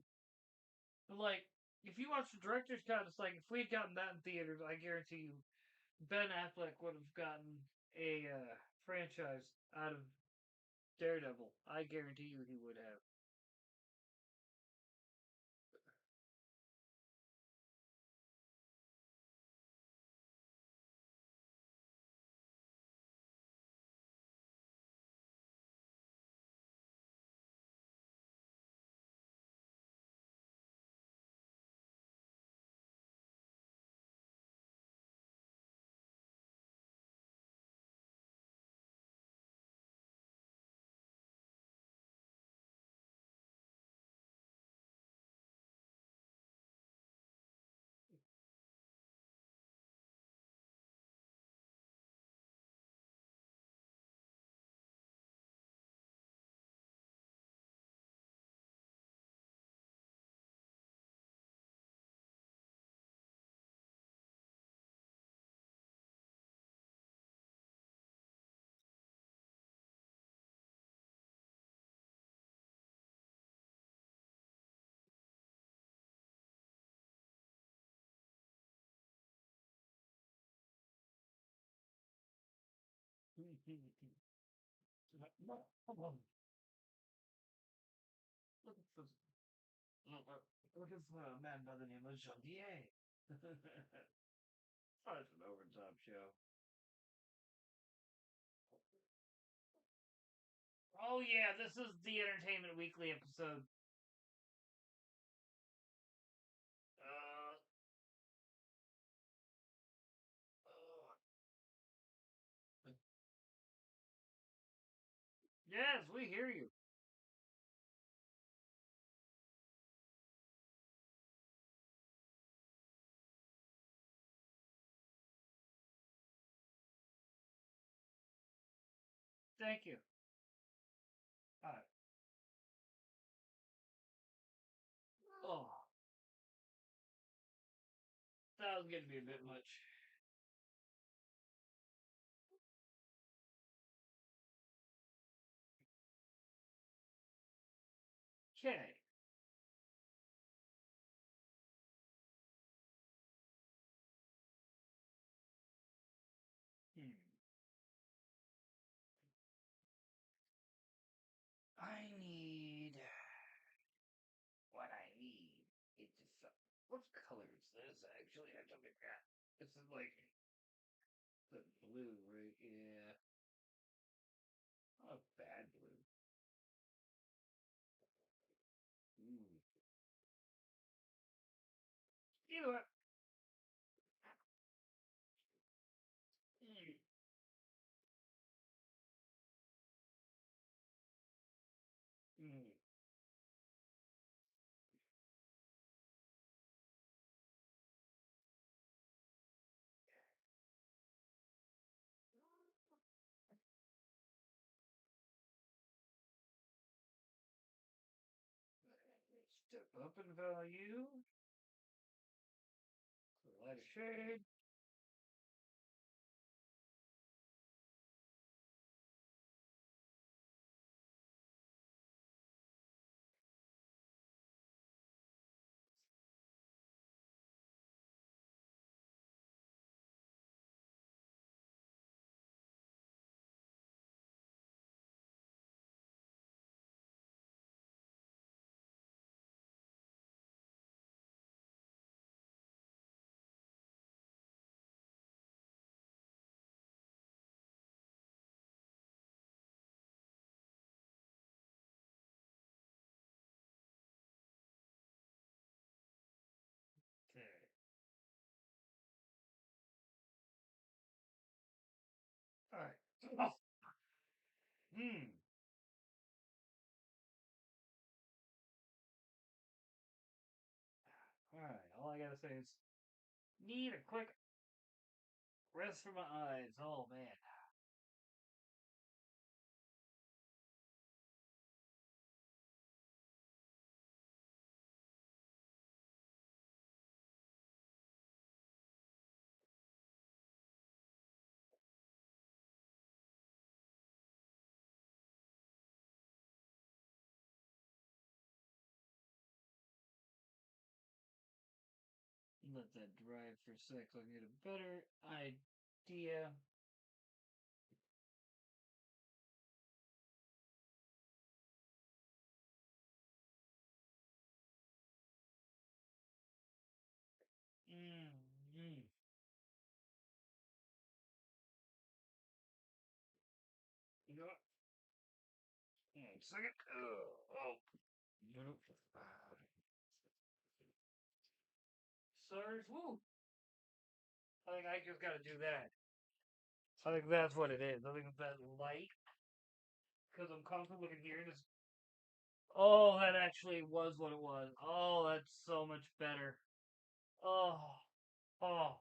But like, if you watch the director's cut, it's like if we'd gotten that in theaters, I guarantee you, Ben Affleck would have gotten a franchise out of Daredevil. I guarantee you he would have. Look at this. Look at this man by the name of Janvier. Such an over the top show. Oh yeah, this is the Entertainment Weekly episode. Uh, yes, we hear you. Thank you. All right. Oh, that was getting to be a bit much. Okay. Hmm. I need what I need. It's just what color is this? Actually, I don't figure out. This is like the blue, right? Yeah. Oh, bad blue. Ooh. Either way. Mm. Mm. Step up in value. Lighter shade. Hmm. Alright, all I gotta say is need a quick rest for my eyes. Oh man. Let that dry for a sec so I can get a better idea. Mm. You know what? Hang on a second. Oh. Nope. Sirs, woo! I think I just gotta do that. I think that's what it is. I think it's that light. Because I'm constantly looking here and it's. Oh, that actually was what it was. Oh, that's so much better. Oh. Oh.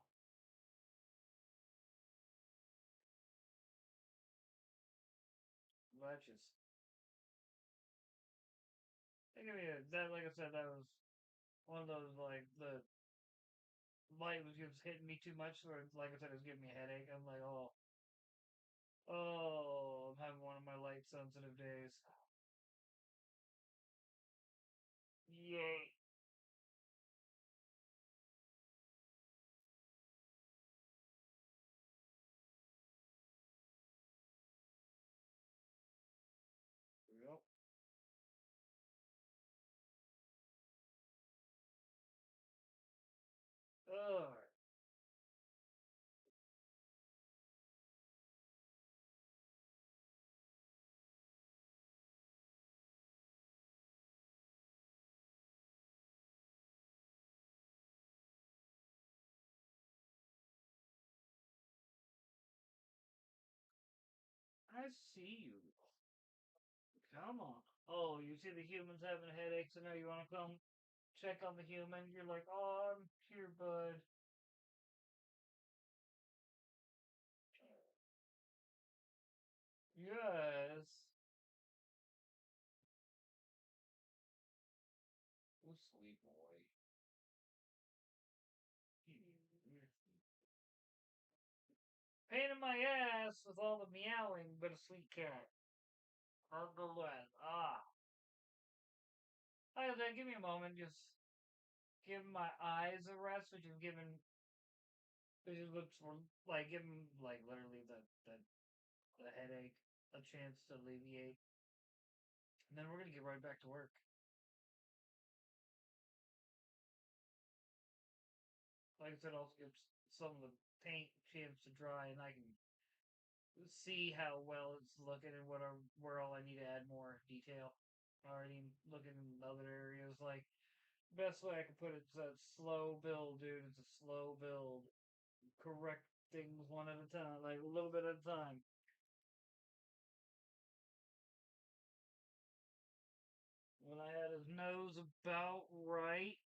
That just. I mean, that, like I said, that was one of those, like, the light was just hitting me too much, or like I said, it was giving me a headache. I'm like, oh, I'm having one of my light sensitive days. Yay. Yep. Ugh. I see you. Come on. Oh, you see the humans having headaches, and now you want to come check on the human? You're like, oh, I'm here, bud. Yes. Oh, sweet boy. Pain in my ass with all the meowing, but a sweet cat. Nonetheless. Ah. I give me a moment. Just give my eyes a rest, which is given, which is looks like giving like literally the headache a chance to alleviate, and then we're gonna get right back to work. Like I said, also gives some of the paint a chance to dry, and I can see how well it's looking and where all I need to add more detail. Already looking in other areas. Like best way I can put it is that slow build, dude. It's a slow build. Correct things one at a time, like a little bit at a time. When I had his nose about right,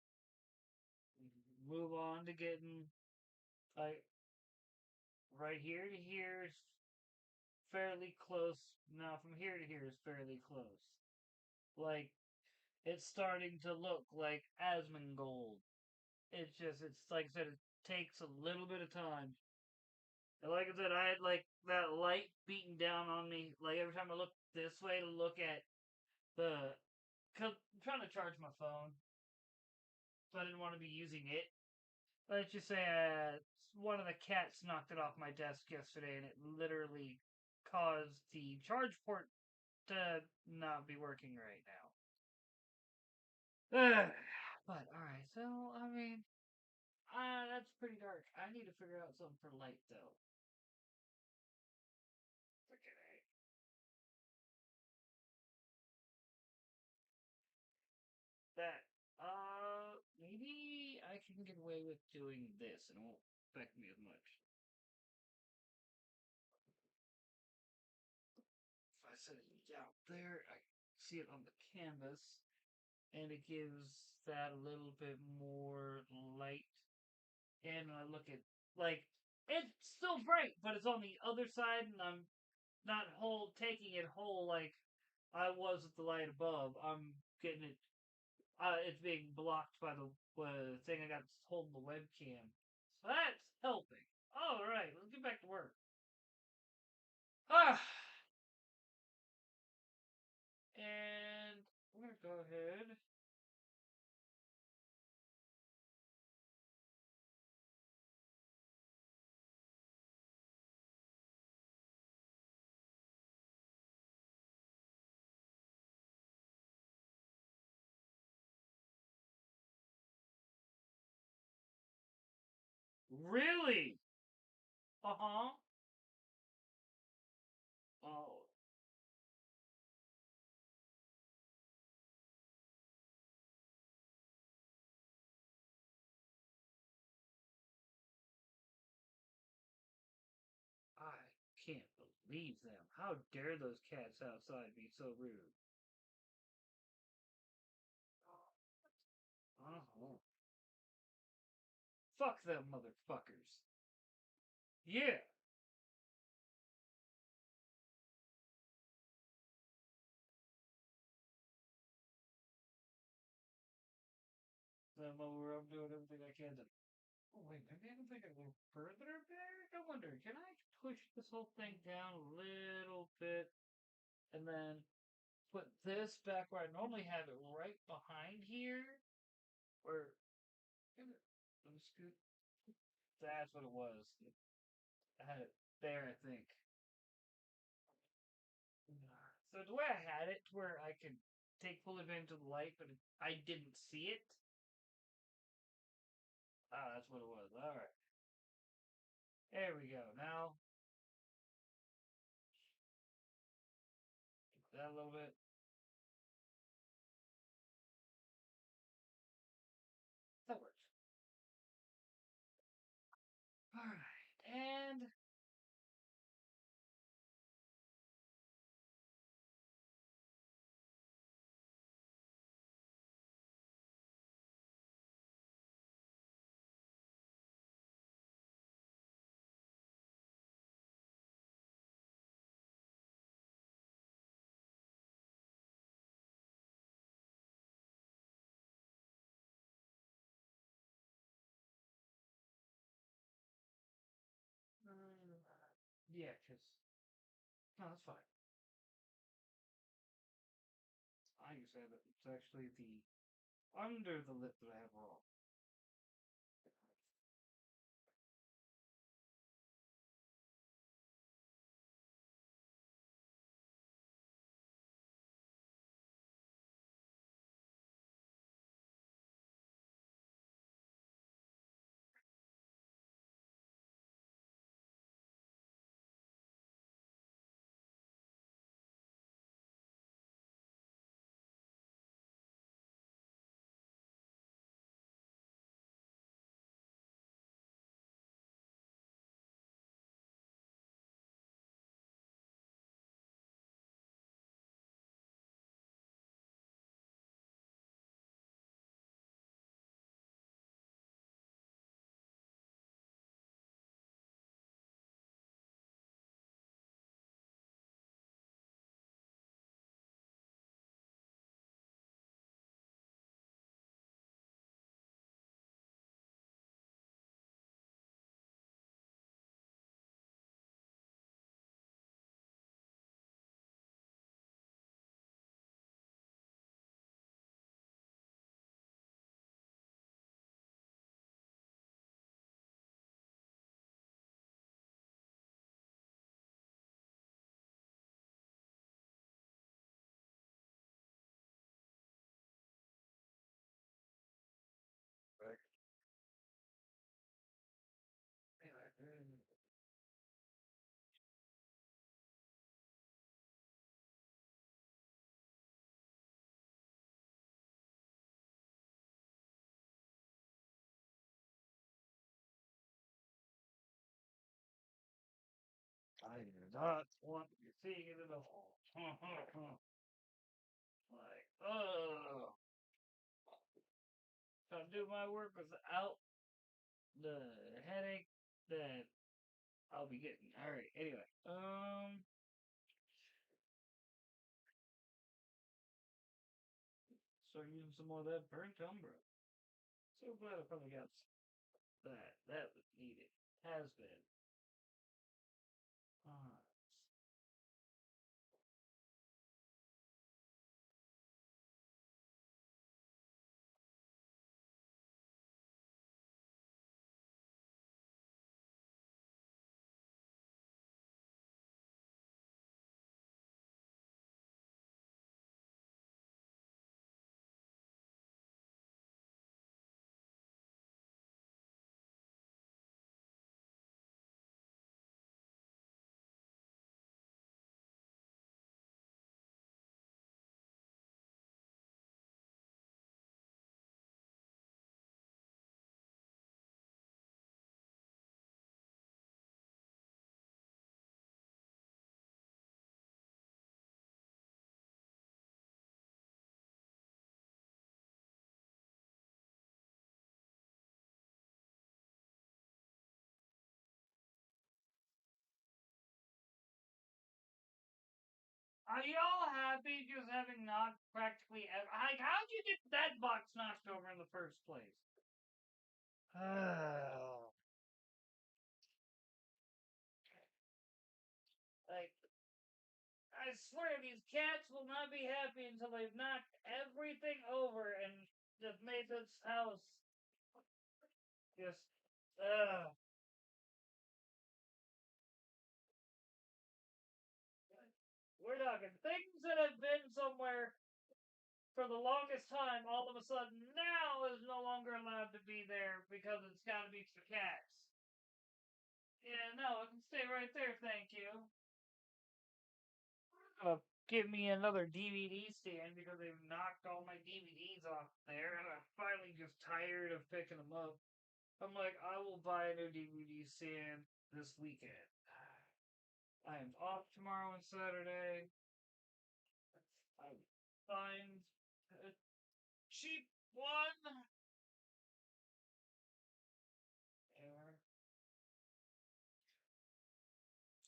move on to getting like right here to here is fairly close. Now from here to here is fairly close. Like it's starting to look like Asmongold. It's like I said, it takes a little bit of time. And like I said, I had like that light beating down on me. Like every time I look this way to look at the, cause I'm trying to charge my phone, so I didn't want to be using it. Let's just say one of the cats knocked it off my desk yesterday, and it literally caused the charge port to not be working right now. But alright, so I mean, that's pretty dark. I need to figure out something for light though. Okay. That maybe I can get away with doing this and it won't affect me as much. If I set there. I see it on the canvas, and it gives that a little bit more light. And I look at like it's still bright, but it's on the other side, and I'm not whole taking it whole like I was with the light above. I'm getting it. It's being blocked by the thing I got holding the webcam. So that's helping. All right, let's get back to work. Ah, and I'm gonna go ahead. Really? Uh huh. Oh, I can't believe them. How dare those cats outside be so rude? Uh huh. Fuck them motherfuckers. Yeah. I'm doing everything I can to. Oh wait, maybe I can take it a little further back. I wonder, can I push this whole thing down a little bit and then put this back where I normally have it right behind here? Or let me scoot. That's what it was. I had it there, I think. So the way I had it, to where I could take full advantage of the light, but I didn't see it. Ah, that's what it was. All right, there we go. Now that a little bit. That works. All right, and yeah, because no, that's fine. I can say that it's actually the under the lip that I have wrong. Right. Anyway, I do not want to be seeing it at all. Like, oh, trying to do my work without the headache that I'll be getting. All right. Anyway, start using some more of that burnt umber. So glad I finally got that. That was needed. Has been. Uh, are y'all happy just having knocked practically like, how'd you get that box knocked over in the first place? Like, I swear these cats will not be happy until they've knocked everything over and just made this house just. Uh, we're talking things that have been somewhere for the longest time, all of a sudden now is no longer allowed to be there because it's got to be for cats. Yeah, no, it can stay right there, thank you. Give me another DVD stand because they've knocked all my DVDs off there, and I'm finally just tired of picking them up. I'm like, I will buy a new DVD stand this weekend. I am off tomorrow and Saturday. I find a cheap one.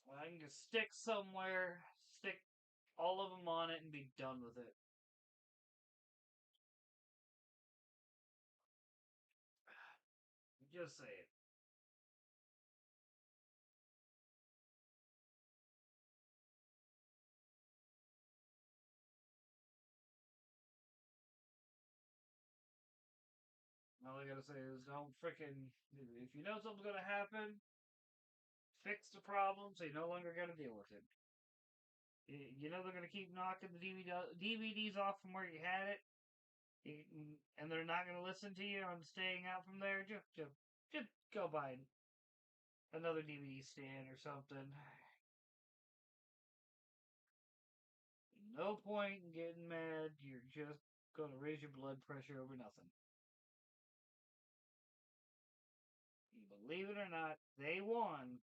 And I can just stick somewhere, stick all of them on it, and be done with it. Just say it. All I gotta say is don't freaking. If you know something's gonna happen, fix the problem so you no longer gotta deal with it. You know they're gonna keep knocking the DVDs off from where you had it, and they're not gonna listen to you on staying out from there. Just go buy another DVD stand or something. No point in getting mad. You're just gonna raise your blood pressure over nothing. Believe it or not, they won.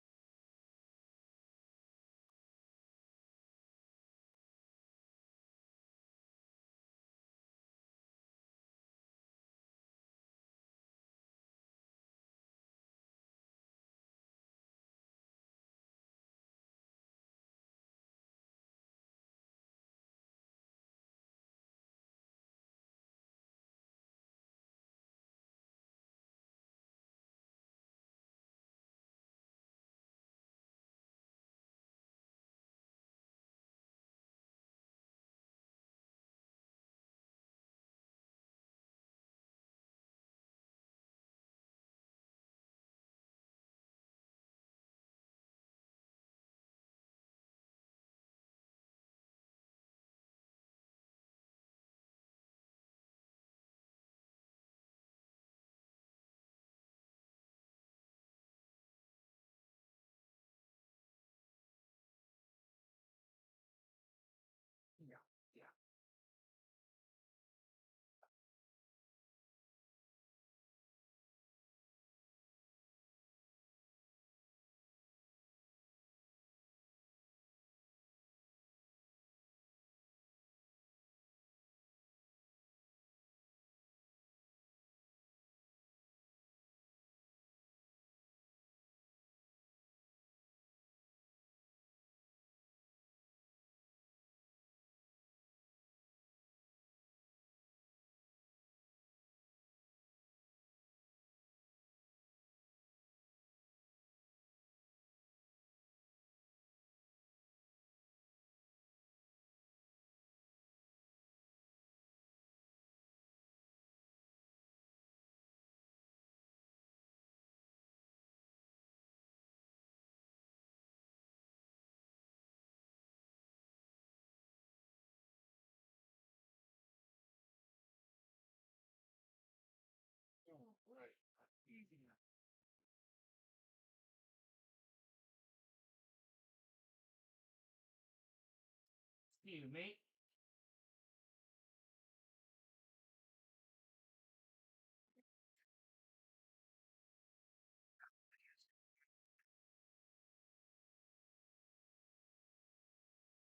You, mate.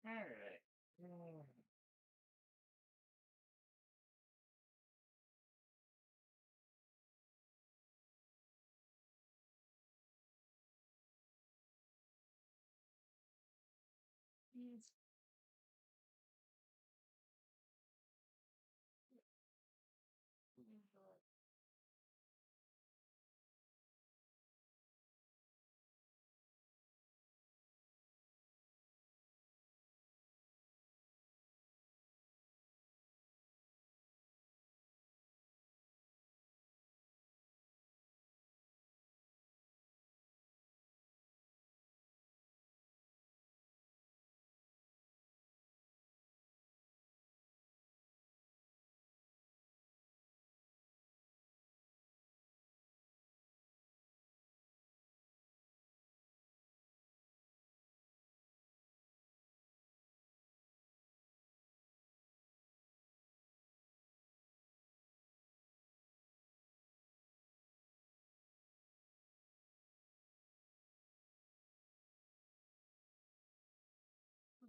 Alright.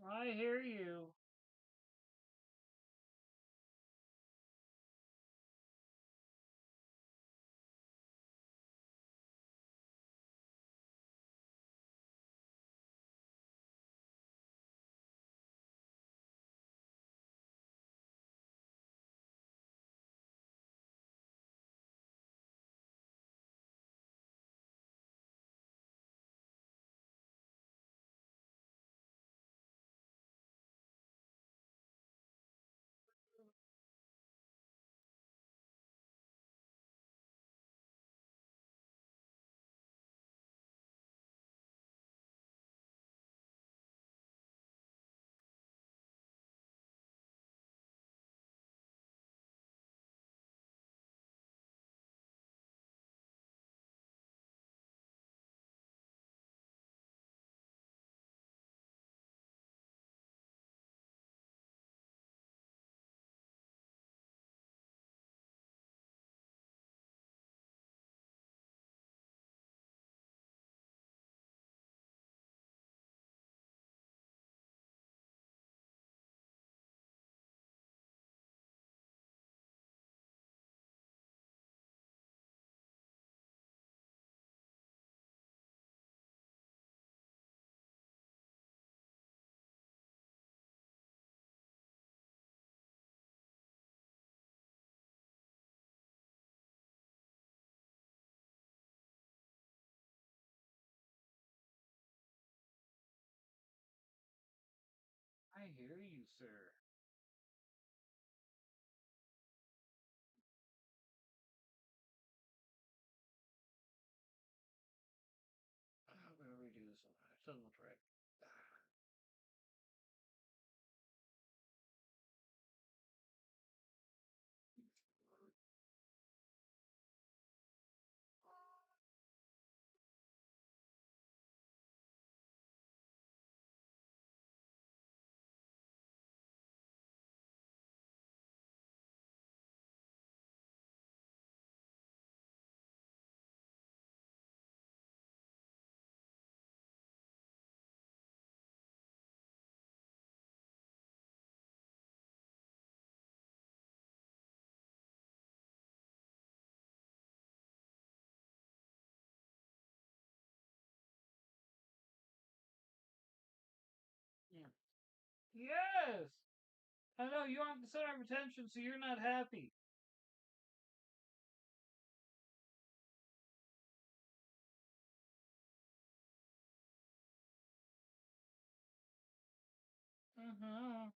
I hear you. I hear you, sir. I'm gonna redo this one. It doesn't look right. Yeah. Yes! I know you aren't the center of attention, so you're not happy. Uh-huh.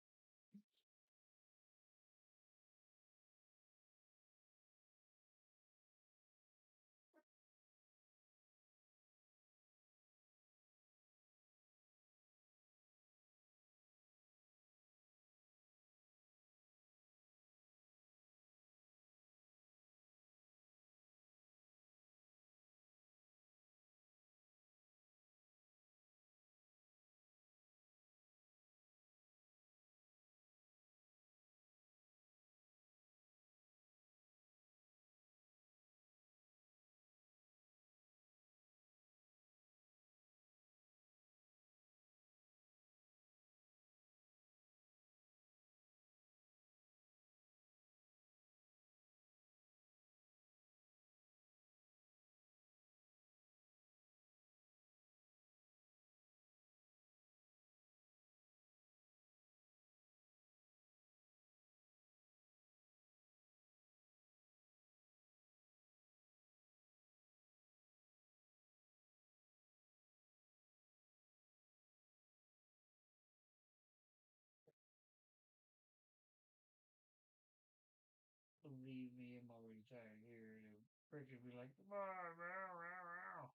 leave me. I'm already tired here. And freaking be like, "Rah, rah, rah, rah."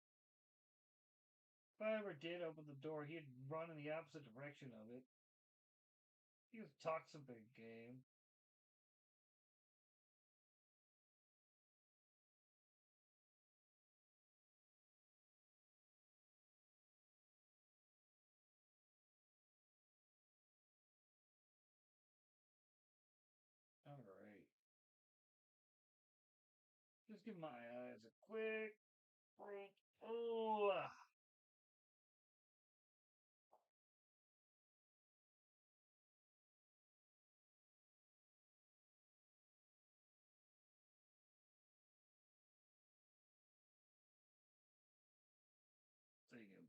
If I ever did open the door, he'd run in the opposite direction of it. He was talks a big game. All right. Just give my eyes a quick break. Oh, thank you.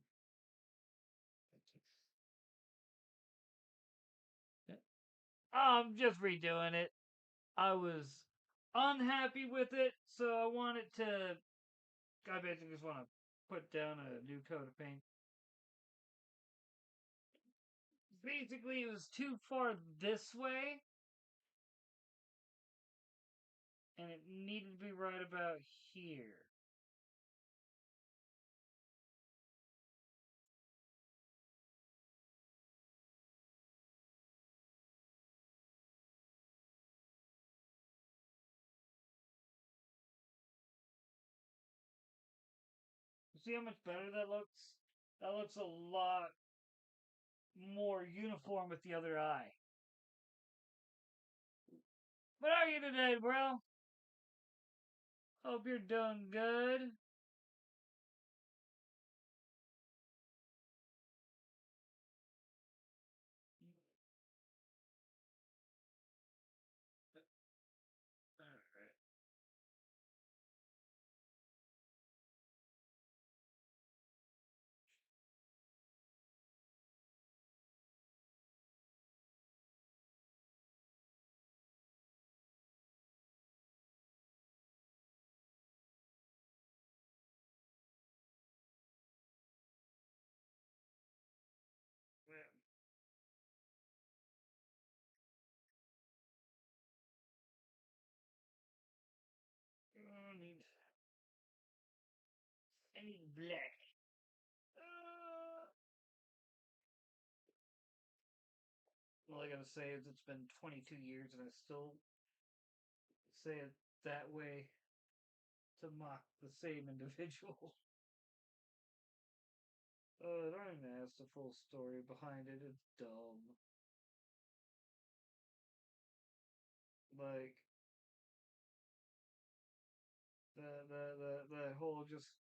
I'm just redoing it. I was unhappy with it, so I wanted to. I basically just want to put down a new coat of paint. Basically, it was too far this way, and it needed to be right about here. See how much better that looks? That looks a lot more uniform with the other eye. But how are you today, bro? Hope you're doing good. Alright. I need black. All I gotta say is it's been 22 years and I still say it that way to mock the same individual. I don't even ask the full story behind it. It's dumb. Like the whole just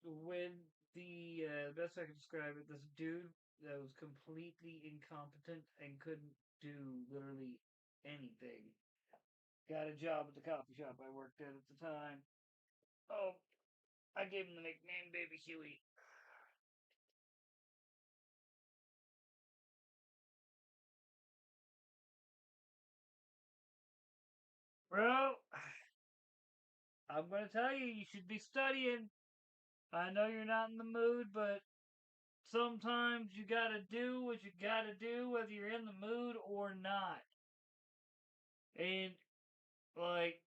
when the best I can describe it, this dude that was completely incompetent and couldn't do literally anything. Got a job at the coffee shop I worked at the time. Oh, I gave him the nickname Baby Huey. Bro, I'm gonna tell you, you should be studying. I know you're not in the mood, but sometimes you gotta do what you gotta do, whether you're in the mood or not. And, like,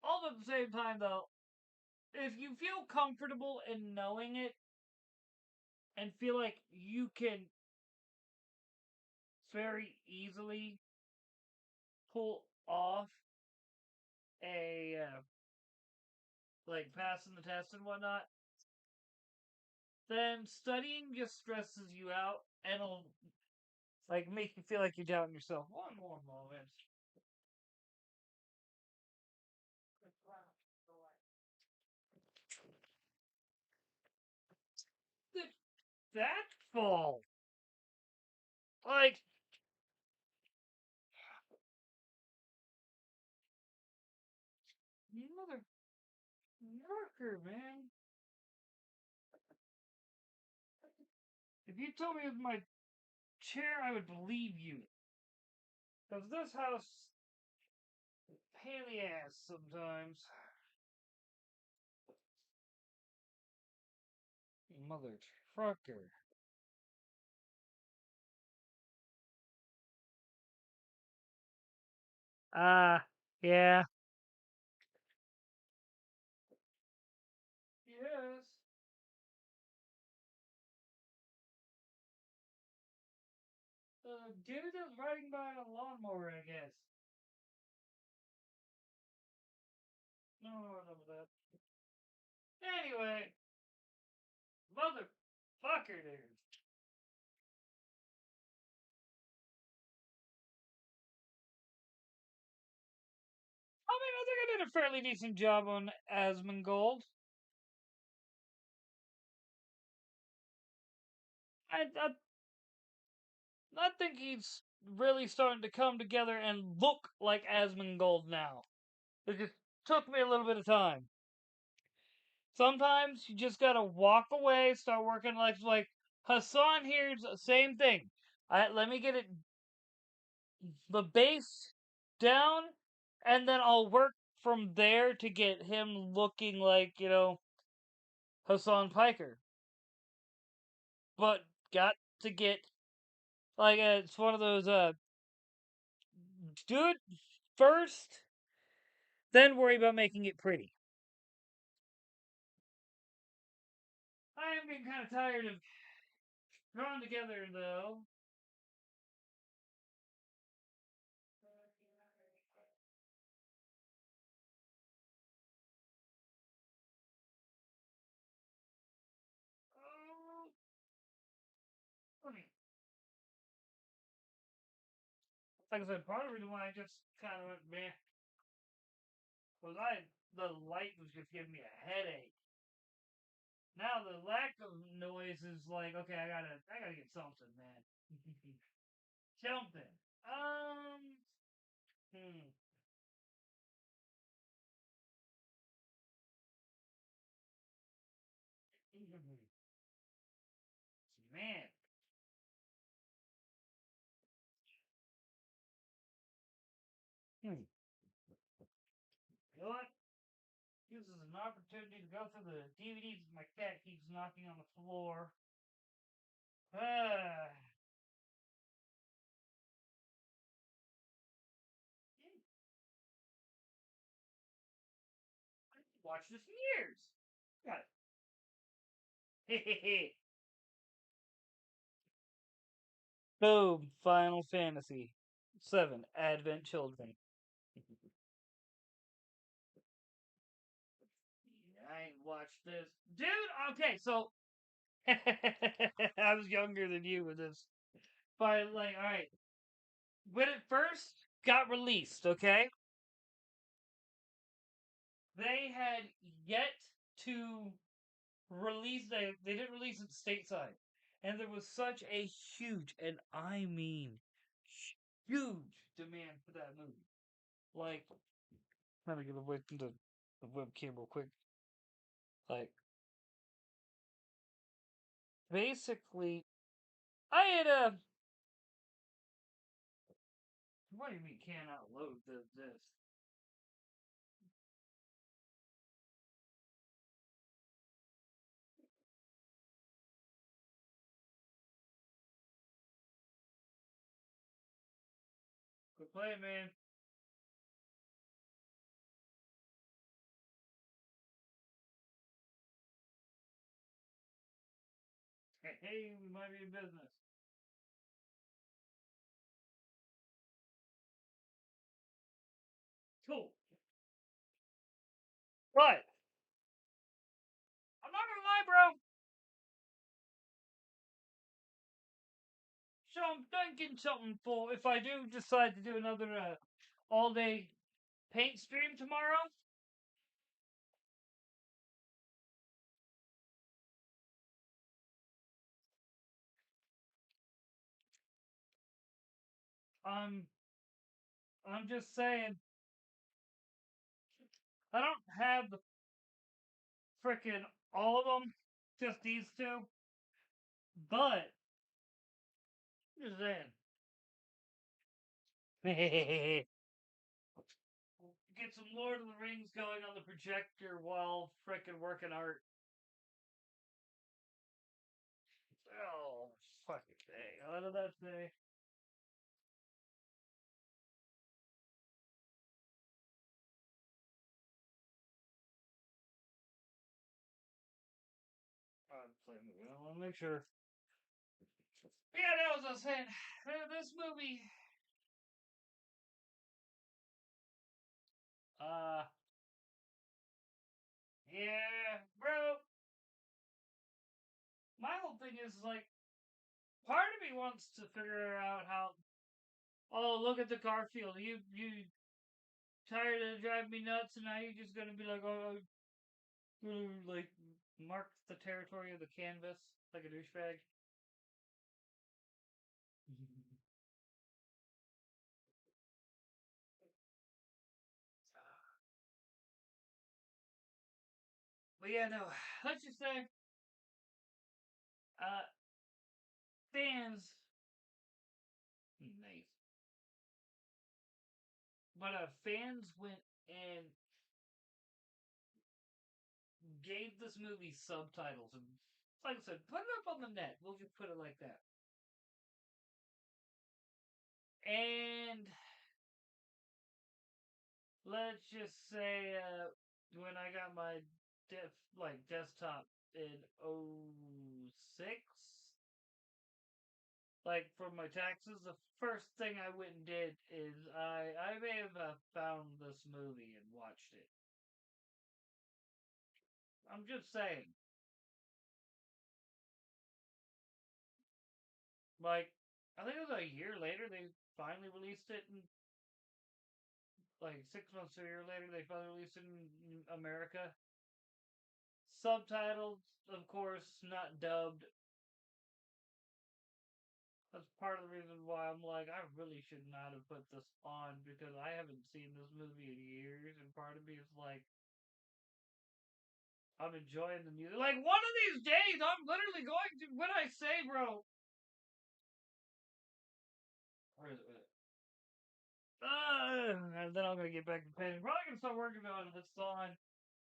all at the same time, though, if you feel comfortable in knowing it and feel like you can very easily pull off a like passing the test and whatnot, then studying just stresses you out and it'll like make you feel like you're doubting yourself. One more moment. Did that fall? Like, mother worker, man. If you told me it was my chair, I would believe you. Because this house pain in the ass sometimes. Mother trucker. Yeah. Yes. The dude is riding by on a lawnmower, I guess. No, no, that. Anyway, motherfucker, dude. I mean, I think I did a fairly decent job on Asmongold. I I think he's really starting to come together and look like Asmongold now. It just took me a little bit of time. Sometimes you just gotta walk away, start working like Hassan here's the same thing. Let me get it the base down, and then I'll work from there to get him looking like Hassan Piker. But got to get it's one of those do it first, then worry about making it pretty. I am getting kind of tired of drawing together though. Oh, like I said, part of the reason why I just kind of went meh was the light was just giving me a headache. Now the lack of noise is like, okay, I gotta get something, man. Something. Hmm. Man. Hmm. You know what? This is an opportunity to go through the DVDs. My cat keeps knocking on the floor. Ah. Watched this in years. Got it. Boom. Final Fantasy 7 Advent Children. I ain't watched this. Dude, okay, so I was younger than you with this. But like, alright. When it first got released, okay? They had yet to they didn't release it stateside. And there was such a huge, and I mean huge demand for that movie. Like, let me get away from the webcam real quick. Like, basically, I had a. What do you mean cannot load this? Quit playing, man. Hey, we might be in business. Cool. But I'm not gonna lie, bro. So I'm thinking something for if I do decide to do another all day paint stream tomorrow. Um, I'm just saying I don't have the frickin' all of them, just these two. But just saying, get some Lord of the Rings going on the projector while frickin' working art. Oh, fucking day. What did that say? cosplay movie. I want to make sure. Yeah, that was what I was saying. This movie, uh, yeah, bro. My whole thing is like, part of me wants to figure out how. Oh, look at the Garfield. You tired of driving me nuts, and now you're just gonna be like, oh, like mark the territory of the canvas like a douchebag. But yeah, no. Let's just say, uh, fans, nice, but fans went and gave this movie subtitles, and like I said, put it up on the net. We'll just put it like that. And let's just say, when I got my desktop in '06, like for my taxes, the first thing I went and did is I may have found this movie and watched it. I'm just saying, like I think it was a year later they finally released it, and like 6 months or a year later they finally released it in America. Subtitled, of course, not dubbed. That's part of the reason why I'm like, I really should not have put this on because I haven't seen this movie in years, and part of me is like, I'm enjoying the music. Like one of these days, I'm literally going to. When I say, bro, where is it? And then I'm gonna get back to painting. Probably gonna start working on this song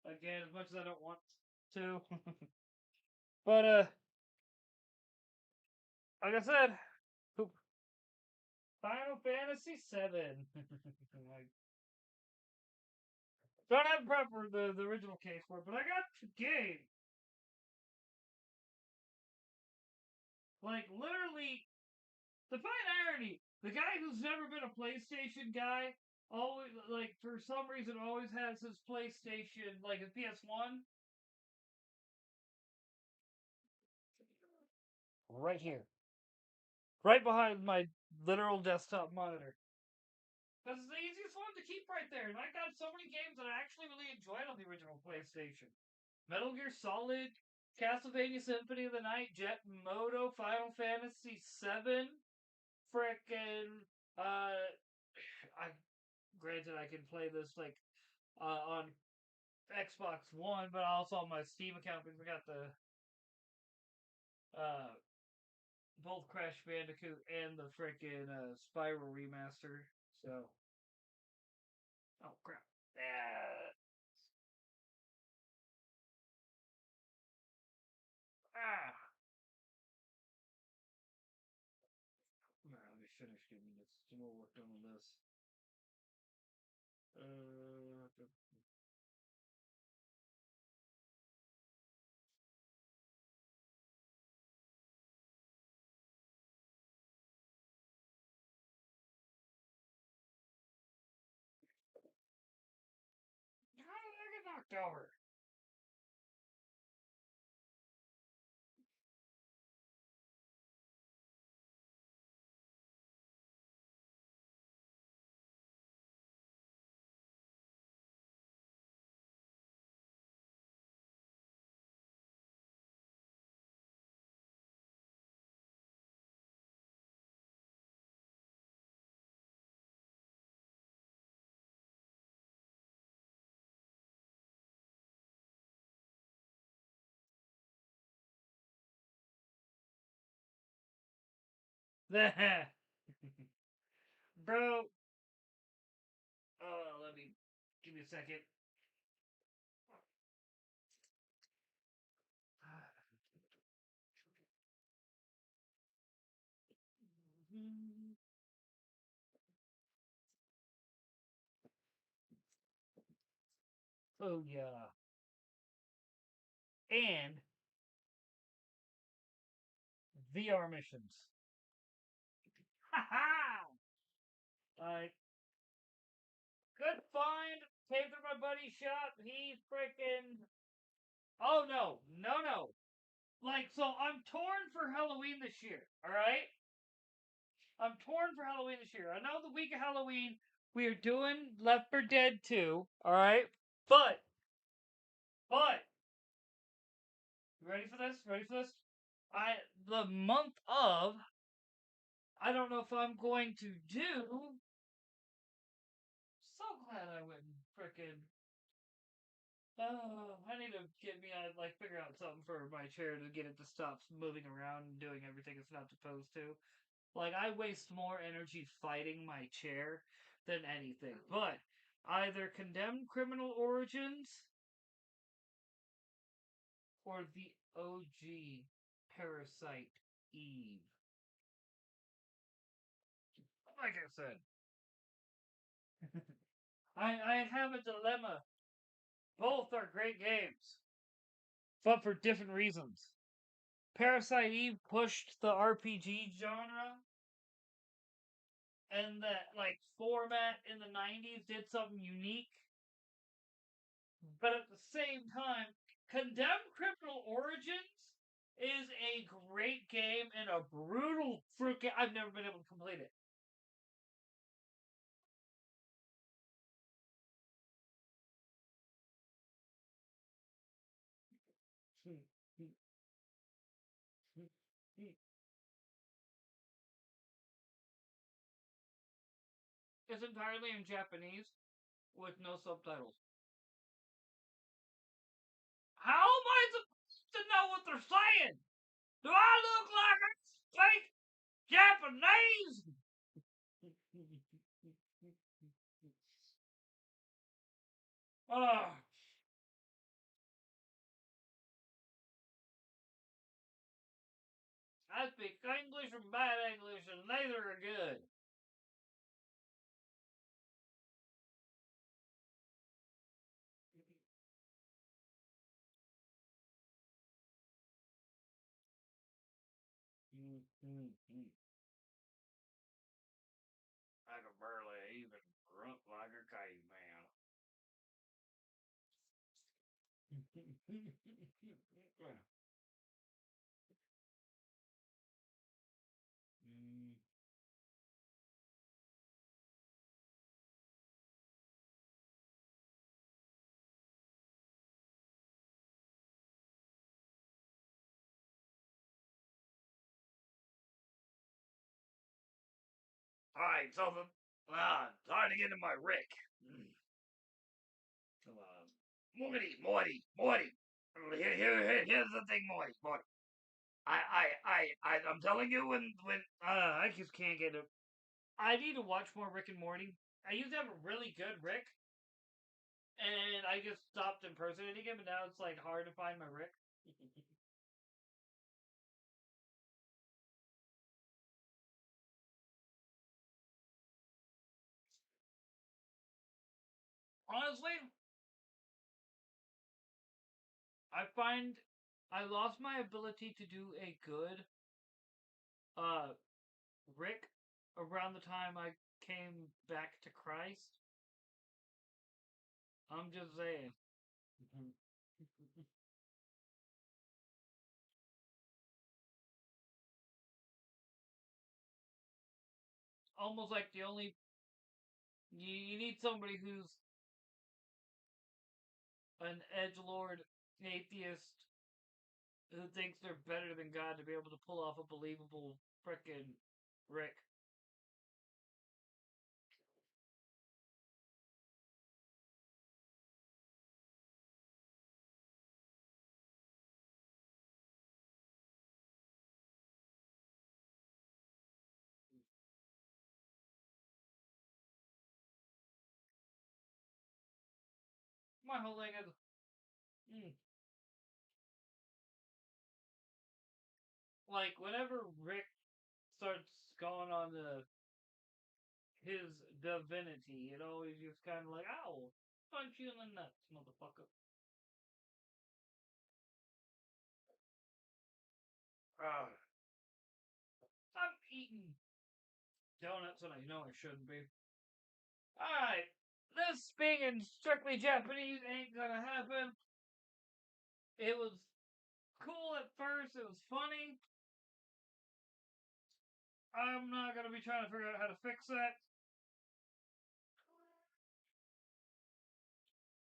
again, as much as I don't want to. But like I said, Final Fantasy VII. Like, don't have prep for the original case for it, but I got the game. Like literally, the fine irony. The guy who's never been a PlayStation guy always like for some reason always has his PlayStation like his PS1 right here, right behind my literal desktop monitor. That's the easiest one to keep right there. And I got so many games that I actually really enjoyed on the original PlayStation. Metal Gear Solid, Castlevania Symphony of the Night, Jet Moto, Final Fantasy VII, frickin' I granted I can play this like on Xbox One, but also on my Steam account because I got the uh both Crash Bandicoot and the frickin' Spiral remaster. So, oh crap. Ah. Alright, let me finish getting this. Some more work done on this. Uh, how did I get knocked over? Bro, let me give me a second. Oh yeah. And VR missions. Ha ha! I good find. Came through my buddy's shop. He freaking. Oh no, no, no. Like, so I'm torn for Halloween this year. All right, I'm torn for Halloween this year. I know the week of Halloween we are doing Left 4 Dead 2. All right, but you ready for this? Ready for this? The month of I don't know if I'm going to do. So glad I went and frickin' oh, I need to get me like figure out something for my chair to get it to stop moving around and doing everything it's not supposed to. Like I waste more energy fighting my chair than anything. But either Condemned Criminal Origins or the OG Parasite Eve. Like I said, I have a dilemma. Both are great games, but for different reasons. Parasite Eve pushed the RPG genre, and that like format in the '90s did something unique. But at the same time, Condemned Criminal Origins is a great game and a brutal fruit game. I've never been able to complete it. It's entirely in Japanese with no subtitles. How am I supposed to know what they're saying? Do I look like I speak Japanese? Oh, I speak English and bad English, and neither are good. I can barely even grunt like a caveman. Mm. Alright, so time to get into my Rick. Mm. Come on. Morty. Here's the thing, Morty. I'm telling you when I just can't get it. I need to watch more Rick and Morty. I used to have a really good Rick, and I just stopped impersonating him, and now it's like hard to find my Rick. Honestly, I find I lost my ability to do a good uh Rick around the time I came back to Christ. I'm just saying. Almost like the only you need somebody who's an edge lord atheist who thinks they're better than God to be able to pull off a believable frickin' Rick. My whole thing is, mm, like whenever Rick starts going on his divinity, it always just kind of like, ow, punch you in the nuts, motherfucker. Ah. donuts and I know I shouldn't be. Alright. This being in strictly Japanese ain't gonna happen. It was cool at first, it was funny. I'm not gonna be trying to figure out how to fix that.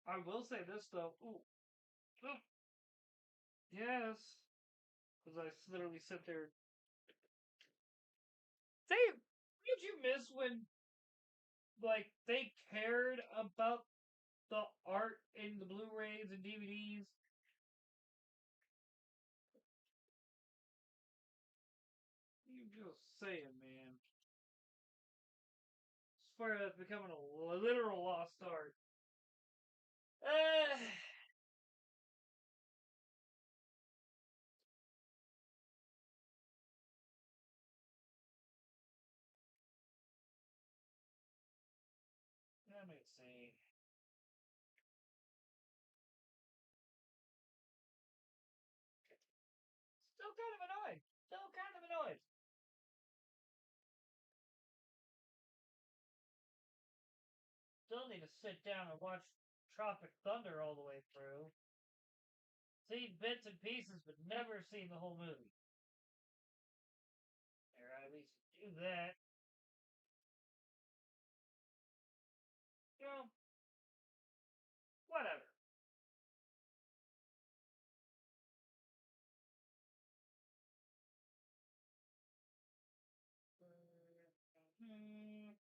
I will say this though. Ooh. Ooh. Yes. Because I literally sit there. Did you miss when, like, they cared about the art in the Blu-rays and DVDs? You just saying, man. I swear that's becoming a literal lost art. Uh, Let me see. Still kind of annoyed. Still kind of annoyed. Still need to sit down and watch Tropic Thunder all the way through. Seen bits and pieces, but never seen the whole movie. Or at least do that. You know, whatever. Hmm.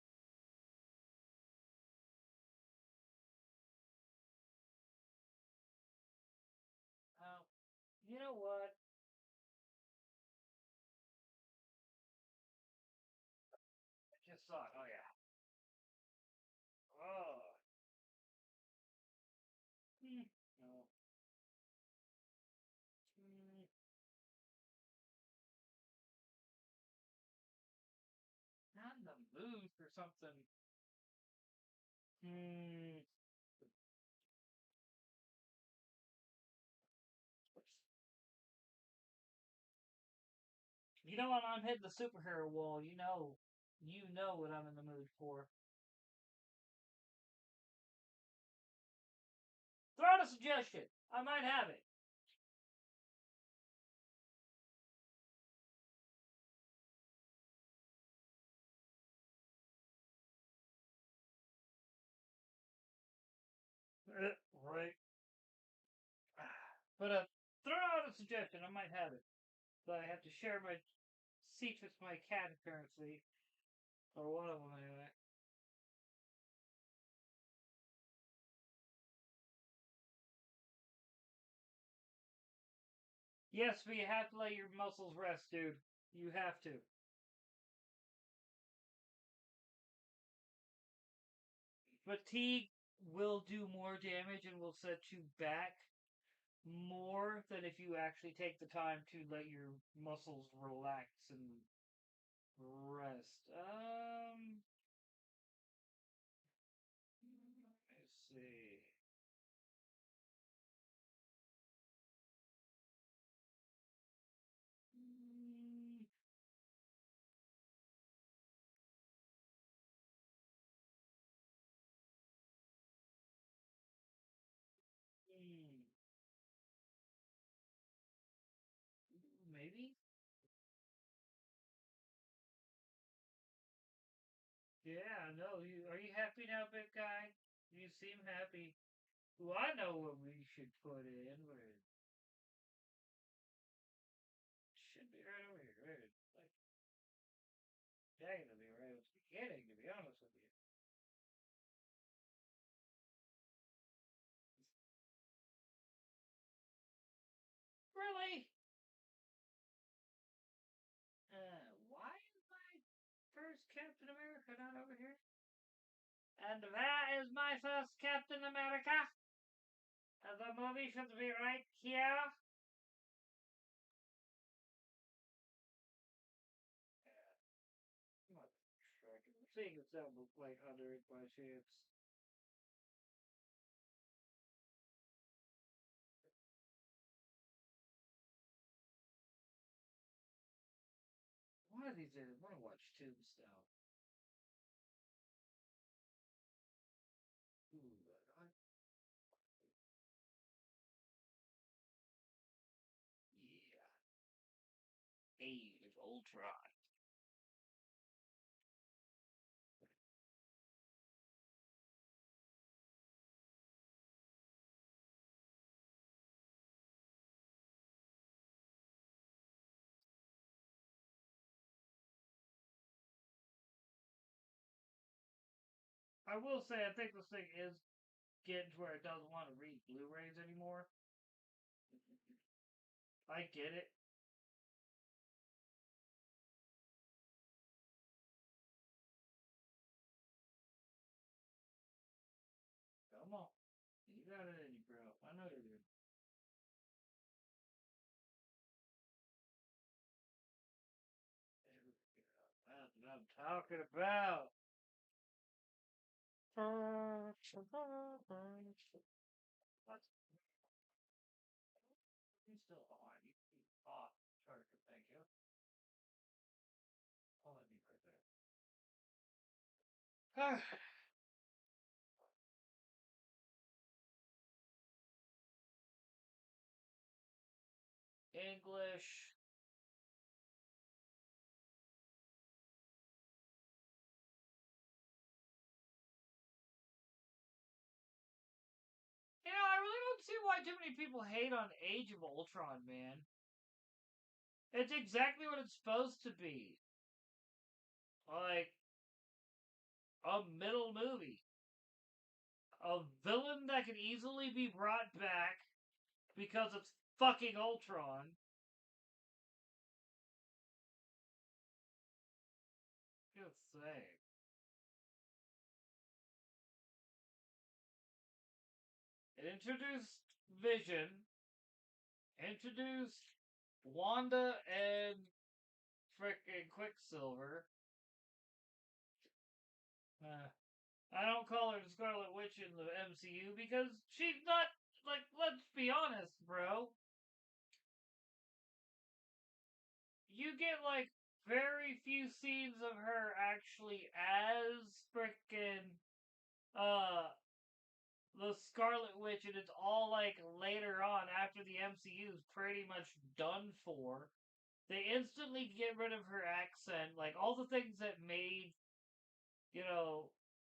Oh, you know what? I just saw it. Oh yeah. Oh. No. Hmm. Not in the mood for something. Hmm. You know when I'm hitting the superhero wall, you know what I'm in the mood for. Throw out a suggestion. I might have it. Right. But throw out a suggestion. I might have it. But I have to share my seats with my cat apparently, or one of them anyway. Yes, but you have to let your muscles rest, dude. You have to. Fatigue will do more damage and will set you back more than if you actually take the time to let your muscles relax and rest. Let's see. Mm, mm, maybe. Yeah, no. Are you happy now, big guy? You seem happy. Well, I know what we should put in. But it should be right over here. Right? Like, dang, to be right at the beginning, to be honest with you. Really? Why is my first Captain America not over here? And that is my first Captain America. The movie should be right here. What the seeing if that look like under it by chance. One of these days, I'm gonna watch Tombstone. Ultron. I will say, I think this thing is getting to where it doesn't want to read Blu-rays anymore. I get it. Come on. You got it in you, bro. I know you do. That's what I'm talking about. What's he's still on? You keep off charger, thank you. I'll let me right there. English. You know, I really don't see why too many people hate on Age of Ultron, man. It's exactly what it's supposed to be. Like, a middle movie. A villain that can easily be brought back because it's fucking Ultron. Good say. It introduced Vision, introduced Wanda and frickin' Quicksilver. I don't call her the Scarlet Witch in the MCU because she's not, like, let's be honest, bro. You get, like, very few scenes of her actually as frickin' uh, the Scarlet Witch, and it's all, like, later on after the MCU is pretty much done for. They instantly get rid of her accent, like, all the things that made, you know,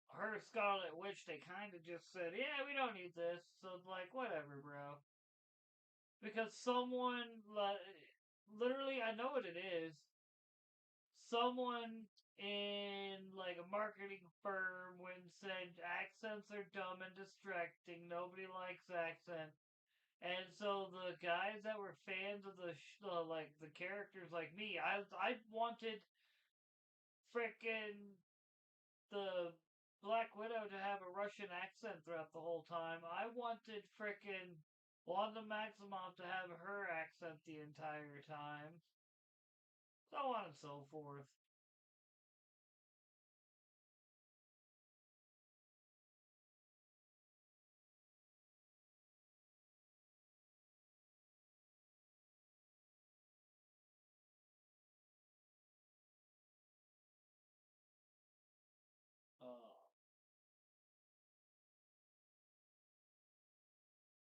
her Scarlet Witch, they kind of just said, yeah, we don't need this. So, like, whatever, bro. Because someone, like, literally, I know what it is. Someone in, like, a marketing firm went and said accents are dumb and distracting. Nobody likes accents. And so the guys that were fans of like, the characters like me, I wanted frickin' the Black Widow to have a Russian accent throughout the whole time. I wanted frickin' Wanda Maximoff to have her accent the entire time. So on and so forth.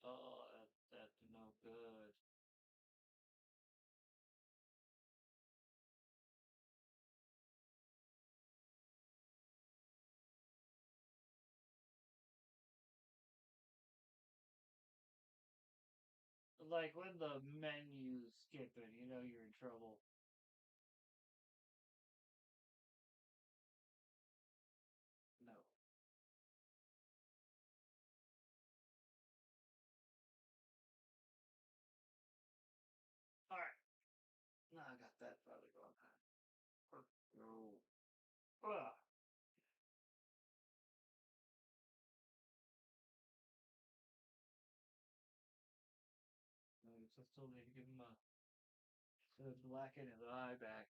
Oh, that's no good. Like when the menu's skipping, you know you're in trouble. No. Alright. Now I got that probably going on. No. Ugh. I still need to give him a black in his eye back.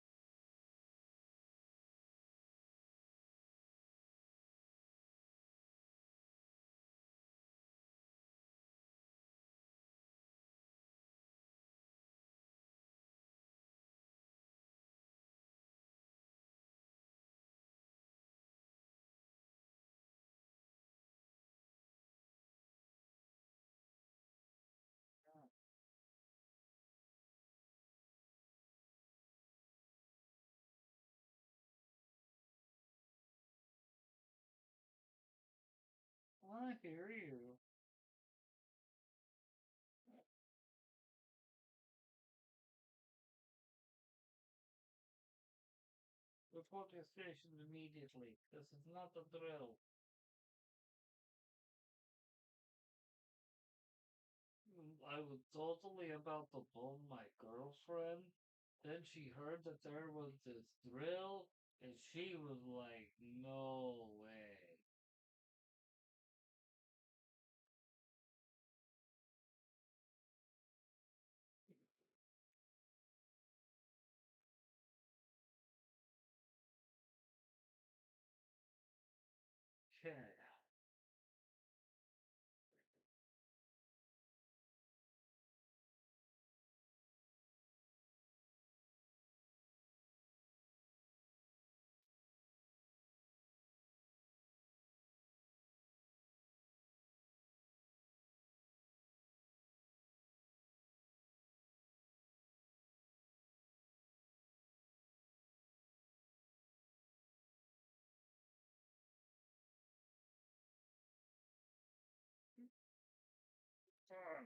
I hear you. Report your station immediately. This is not a drill. I was totally about to bone my girlfriend. Then she heard that there was this drill, and she was like, no way. Okay. Uh,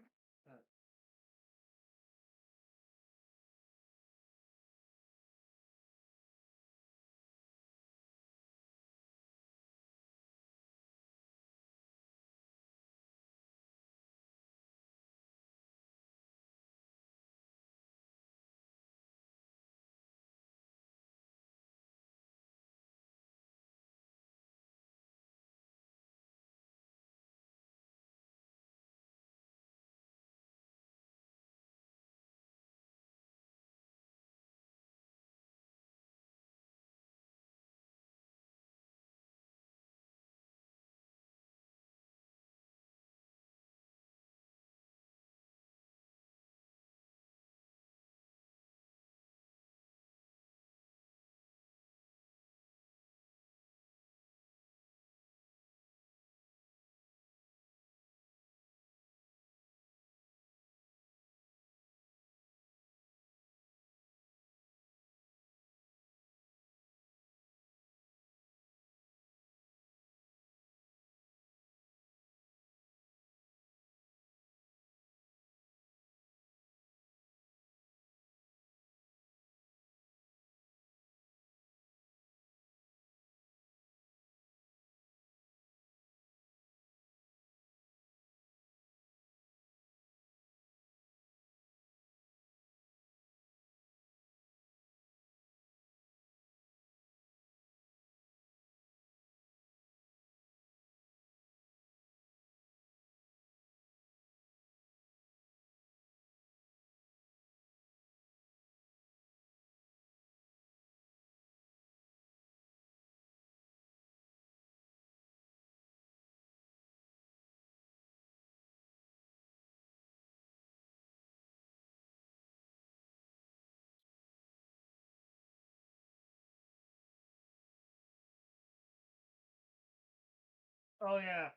oh yeah.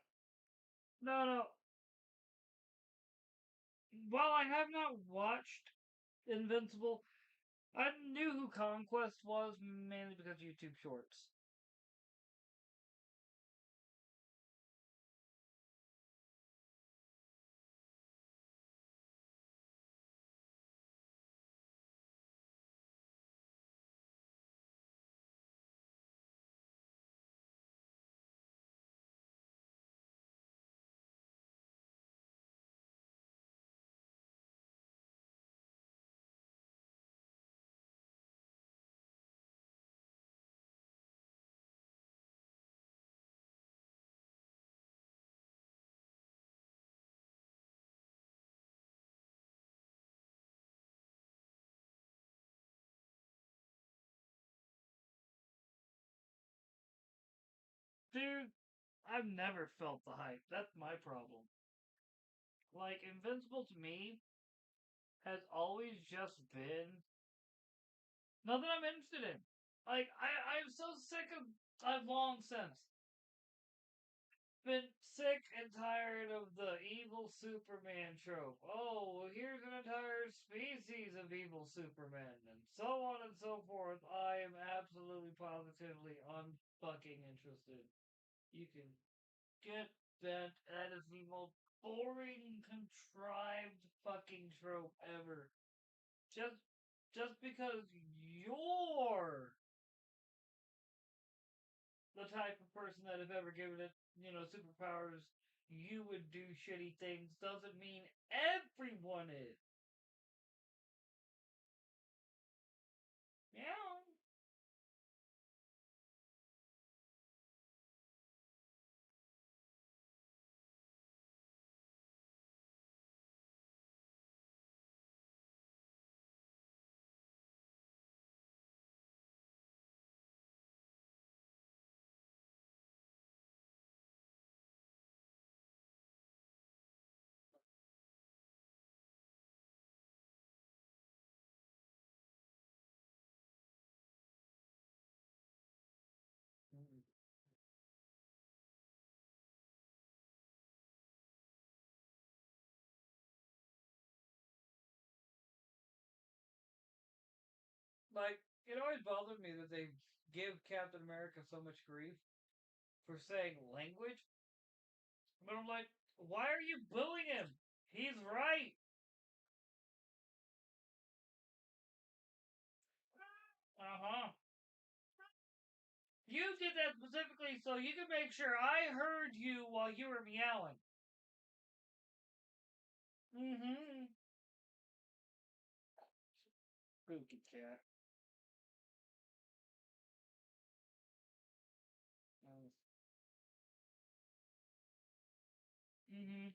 No, no. While I have not watched Invincible, I knew who Conquest was mainly because of YouTube Shorts. Dude, I've never felt the hype. That's my problem. Like, Invincible to me has always just been nothing I'm interested in. Like, I'm so sick of. I've long since been sick and tired of the evil Superman trope. Oh, well, here's an entire species of evil Supermen, and so on and so forth. I am absolutely positively unfucking interested. You can get That is the most boring, contrived fucking trope ever. Just just because you're the type of person that if ever given it, superpowers, you would do shitty things doesn't mean everyone is. Yeah. Like, it always bothered me that they give Captain America so much grief for saying language. But I'm like, why are you booing him? He's right. Uh huh. You did that specifically so you could make sure I heard you while you were meowing. Mm hmm. Spooky cat. Mm hmm.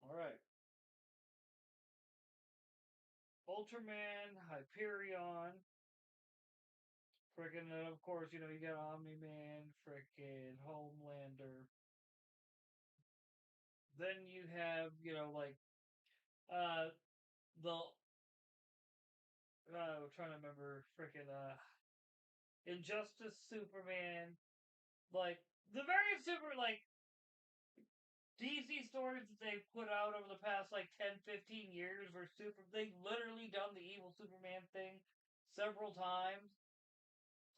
All right. Ultraman, Hyperion, frickin' of course, you got Omni Man, frickin' Homelander. Then you have, like, uh, the, I'm trying to remember, frickin', Injustice Superman, like, the various like, DC stories that they've put out over the past, like, 10, 15 years where they've literally done the evil Superman thing several times.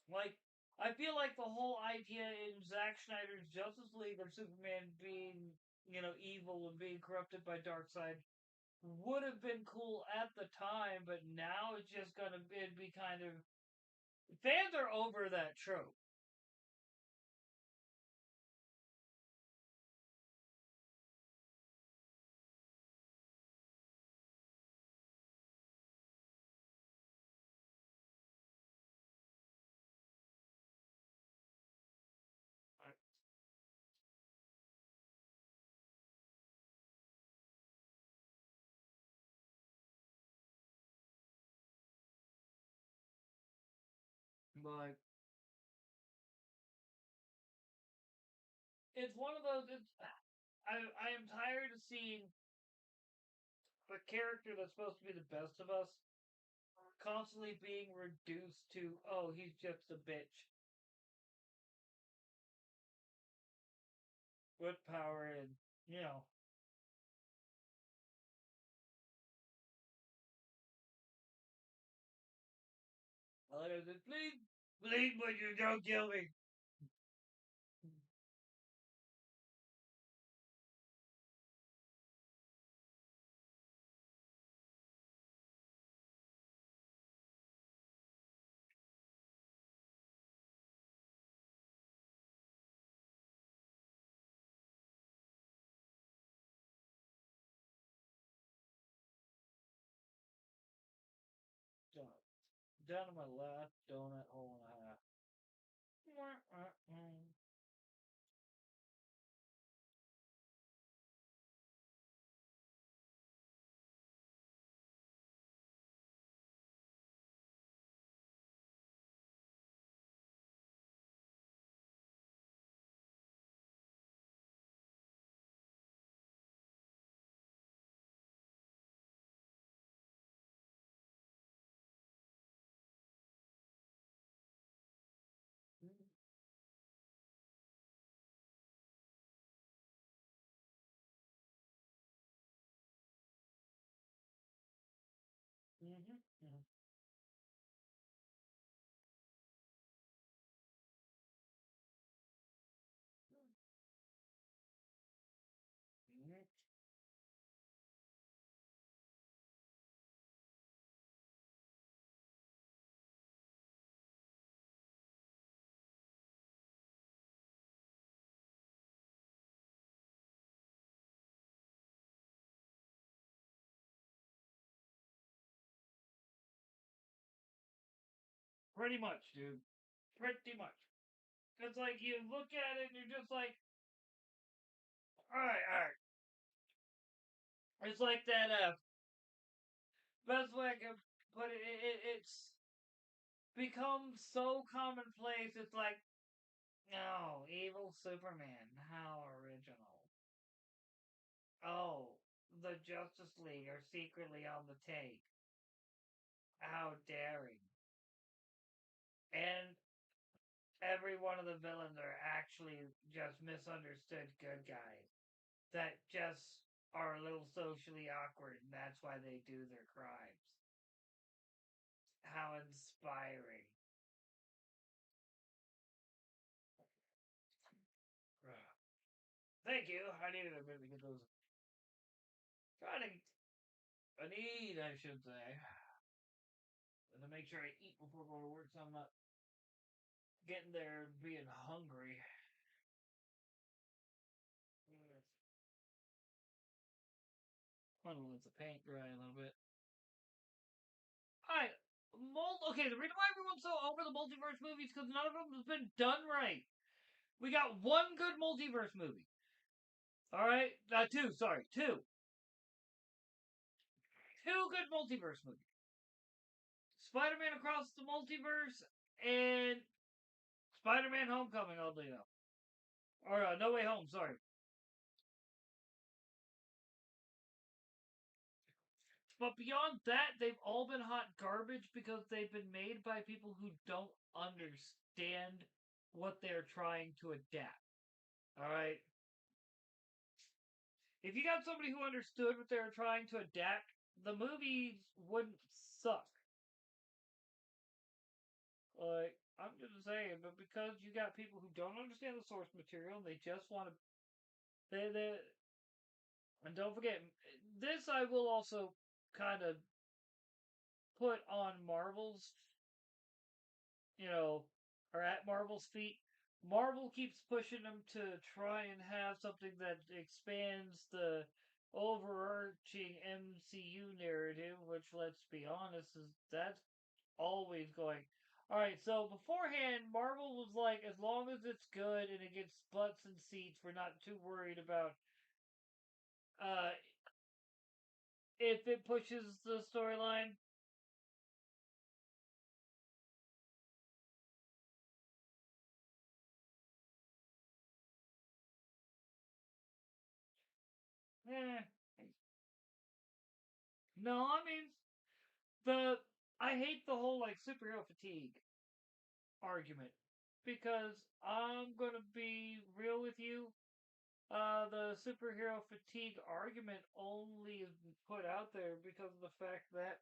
Like, I feel like the whole idea in Zack Snyder's Justice League of Superman being, evil and being corrupted by Darkseid would have been cool at the time, but now it's just gonna be kind of fans are over that trope. But it's one of those. I am tired of seeing the character that's supposed to be the best of us constantly being reduced to, oh, he's just a bitch with power and, you know, like I said, please, please, but you don't kill me. down to my last donut hole and a half. Mm-hmm. Mm-hmm. Pretty much, dude. Pretty much. It's like you look at it and you're just like, all right. It's like that. Best way I can put it, it's become so commonplace. It's like, no, evil Superman. How original. Oh, the Justice League are secretly on the take. How daring. And every one of the villains are actually just misunderstood good guys that just are a little socially awkward, and that's why they do their crimes. How inspiring. Thank you. I needed a bit to get those. Trying to. I need, I should say. And to make sure I eat before going to work so I'm not getting there and being hungry. I don't let the paint dry a little bit. Alright. Okay, the reason why everyone's so over the multiverse movies because none of them has been done right. We got one good multiverse movie. Alright? Two, sorry. Two. Two good multiverse movies. Spider-Man Across the Multiverse and Spider-Man Homecoming, oddly enough. Or No Way Home, sorry. But beyond that, they've all been hot garbage because they've been made by people who don't understand what they're trying to adapt. Alright? If you got somebody who understood what they were trying to adapt, the movies wouldn't suck. Like, I'm just saying, but because you got people who don't understand the source material and they just want to. They, and don't forget, this I will also kind of put on Marvel's, you know, or at Marvel's feet. Marvel keeps pushing them to try and have something that expands the overarching MCU narrative, which, let's be honest, is that's always going. All right, so beforehand, Marvel was like, as long as it's good and it gets butts and seats, we're not too worried about uh, if it pushes the storyline. Eh, no, I mean the I hate the whole like superhero fatigue argument because I'm gonna be real with you. The superhero fatigue argument only is put out there because of the fact that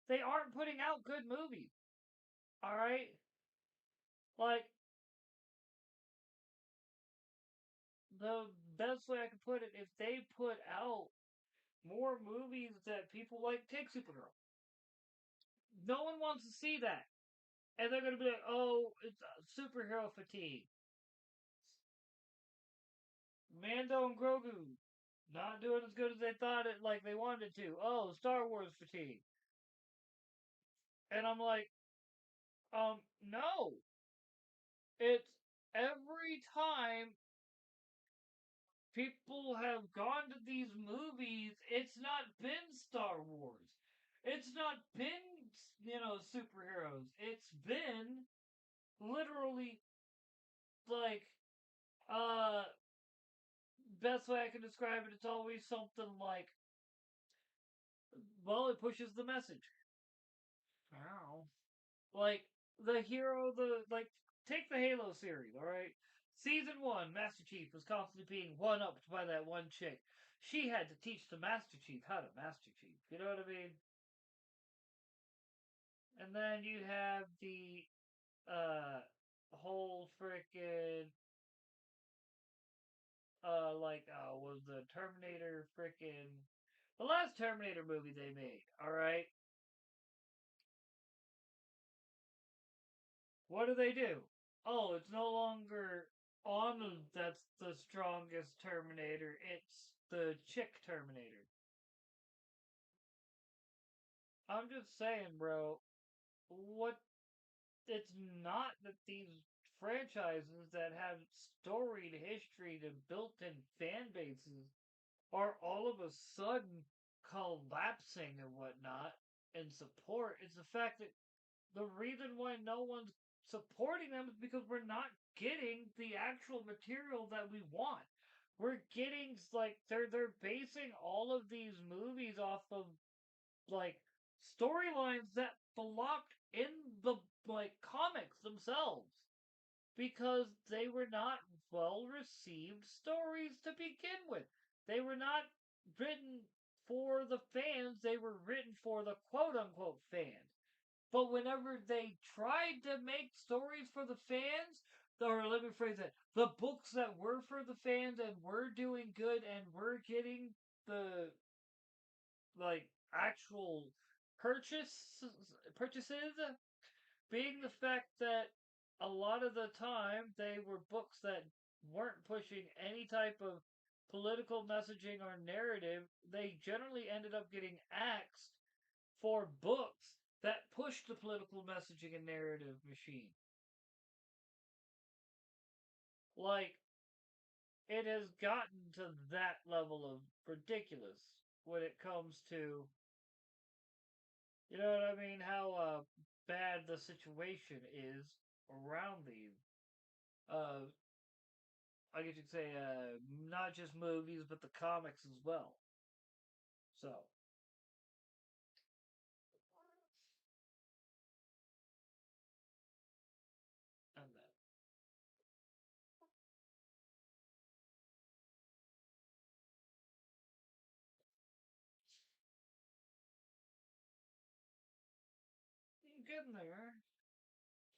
they aren't putting out good movies. All right, like the best way I can put it, if they put out more movies that people like, take Supergirl. No one wants to see that, and they're gonna be like, "Oh, it's superhero fatigue." Mando and Grogu not doing as good as they thought it, like they wanted to. Oh, Star Wars fatigue. And I'm like, no. It's every time people have gone to these movies, it's not been Star Wars. It's not been, superheroes. It's been literally like, uh, best way I can describe it, it's always something like, well, it pushes the message. Wow. Like, the hero, take the Halo series, alright? Season 1, Master Chief was constantly being one upped by that one chick. She had to teach the Master Chief how to Master Chief. You know what I mean? And then you have the, uh, whole frickin', was the Terminator frickin'. The last Terminator movie they made, alright? What do? Oh, it's no longer on that's the strongest Terminator. It's the chick Terminator. I'm just saying, bro. What? It's not that these franchises that have storied history and built-in fan bases are all of a sudden collapsing and whatnot in support. It's the fact that the reason why no one's supporting them is because we're not getting the actual material that we want. We're getting like they're basing all of these movies off of like storylines that belonged in the comics themselves because they were not well received stories to begin with. They were not written for the fans, they were written for the quote unquote fans. But whenever they tried to make stories for the fans, or let me phrase it, the books that were for the fans and were doing good and were getting the actual purchases, being the fact that a lot of the time they were books that weren't pushing any type of political messaging or narrative, they generally ended up getting axed for books that push the political messaging and narrative machine. Like, it has gotten to that level of ridiculous when it comes to, you know what I mean, how bad the situation is around these. Uh, I guess you'd say, not just movies, but the comics as well. So, and that. Getting there.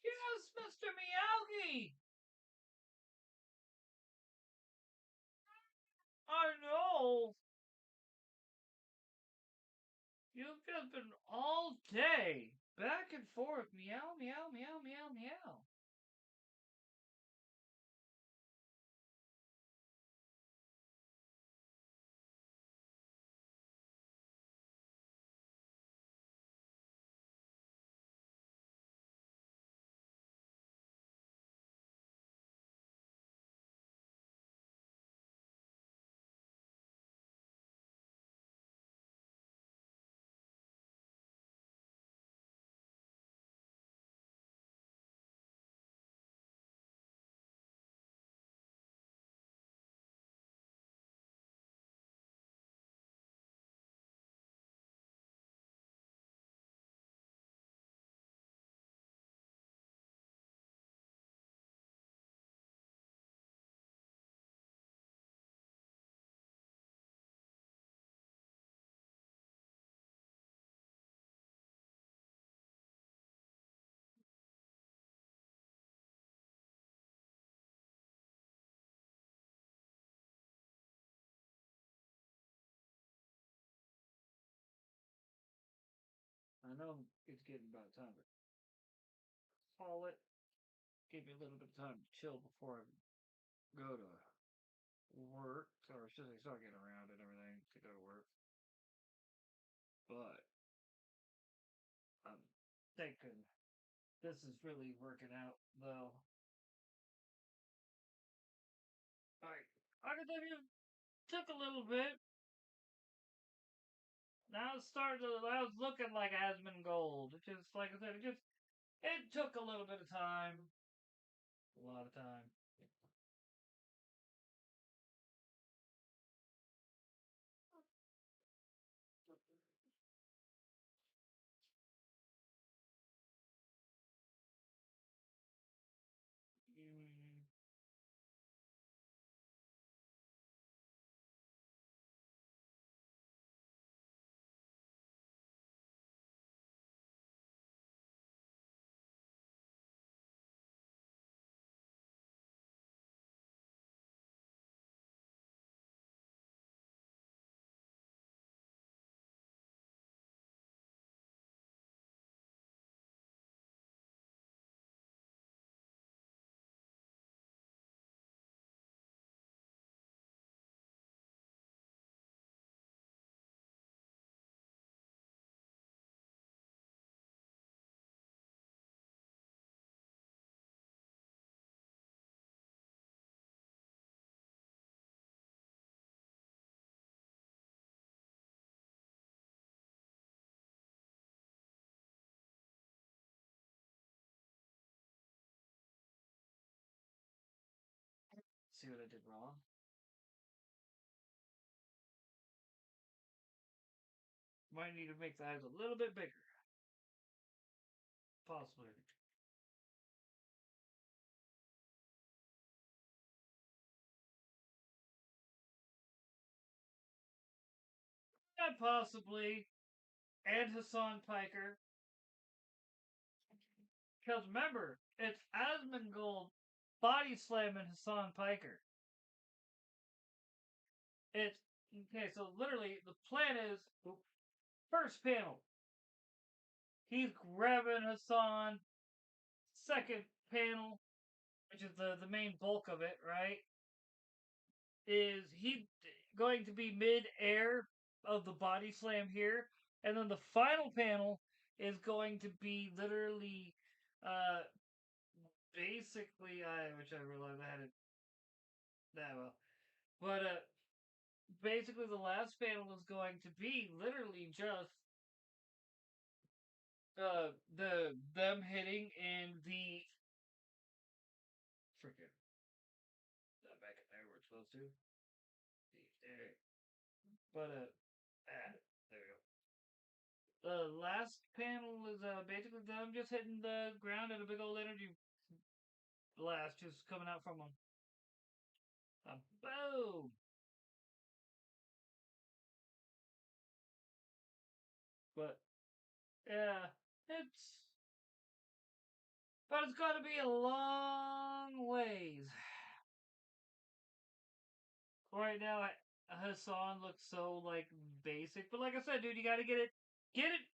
Yes, Mr. Miyagi! I know! You've just been all day back and forth, meow, meow, meow, meow, meow. I know it's getting about time to call it. Give me a little bit of time to chill before I go to work, or should I start getting around and everything to go to work. But I'm Thank goodness. This is really working out, though. Alright. RW took a little bit. Now it's starting to. I was looking like Asmongold. It just, like I said, it took a little bit of time. A lot of time. Mm, see what I did wrong? Might need to make the eyes a little bit bigger. Possibly. And possibly. And Hassan Piker. Because remember, it's Asmongold body slamming Hassan Piker. It's okay, so literally the plan is first panel, he's grabbing Hassan. Second panel, which is the main bulk of it, right? Is he going to be mid air of the body slam here? And then the final panel is going to be literally uh basically which I realized I had it that well. But basically the last panel is going to be literally just them hitting and the freaking back in there where it's supposed to. There. But there we go. The last panel is basically them just hitting the ground and a big old energy blast just coming out from them. Boom! But yeah, it's but it's got to be a long ways. Right now, Hassan looks so like basic, but like I said, dude, you got to get it, get it.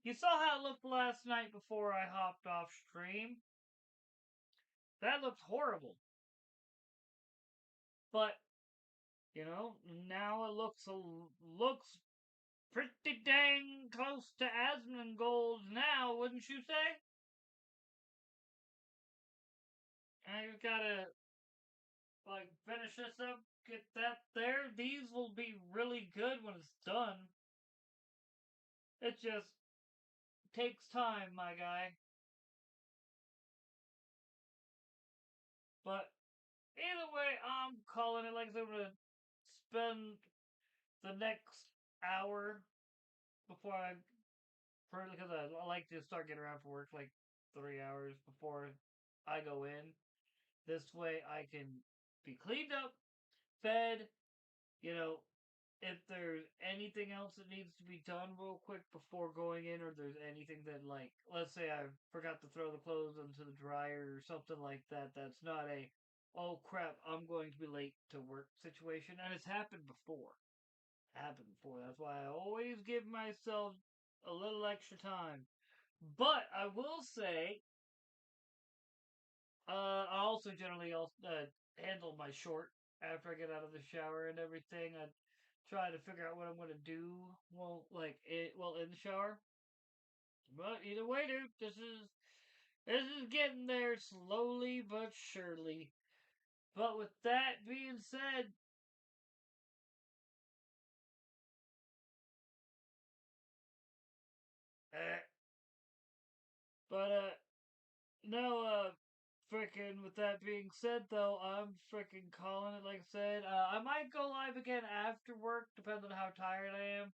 You saw how it looked last night before I hopped off stream. That looked horrible, but now it looks pretty dang close to Asmongold now, wouldn't you say? I gotta like finish this up, get that there. These will be really good when it's done. It just takes time, my guy. But either way, I'm calling it. Like I said, I'm gonna spend the next hour before I, because I like to start getting around for work like 3 hours before I go in. This way, I can be cleaned up, fed, you know, if there's anything else that needs to be done real quick before going in, or there's anything that, like, let's say I forgot to throw the clothes into the dryer or something like that, that's not a, oh crap, I'm going to be late to work situation. And it's happened before. Happened before. That's why I always give myself a little extra time. But I will say, I also generally handle my short after I get out of the shower and everything. I try to figure out what I'm gonna do. Well, in the shower. But either way, dude, this is getting there slowly but surely. But with that being said, uh, but no, frickin' with that being said though, I'm frickin' calling it. Like I said, I might go live again after work, depending on how tired I am.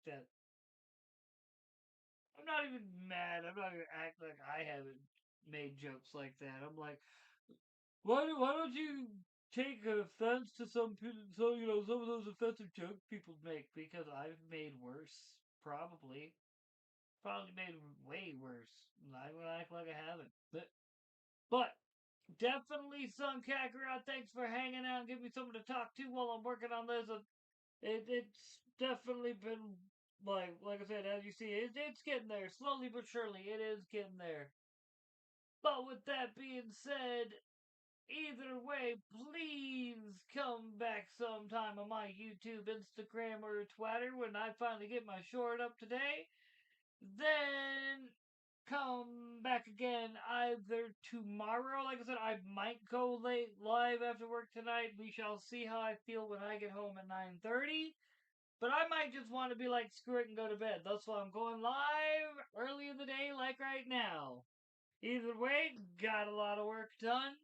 That I'm not even mad. I'm not even acting like I haven't made jokes like that. I'm like, why don't you take offense to some of those offensive jokes people make? Because I've made worse, probably made way worse. I would act like I haven't, but definitely, Sun Kakarot, thanks for hanging out and giving me someone to talk to while I'm working on this. It's definitely been like I said, as you see, it's getting there slowly but surely. It is getting there. But with that being said, either way, please come back sometime on my YouTube, Instagram, or Twitter when I finally get my short up today. Then come back again either tomorrow. Like I said, I might go late live after work tonight. We shall see how I feel when I get home at 9:30. But I might just want to be like, screw it and go to bed. That's why I'm going live early in the day, like right now. Either way, got a lot of work done.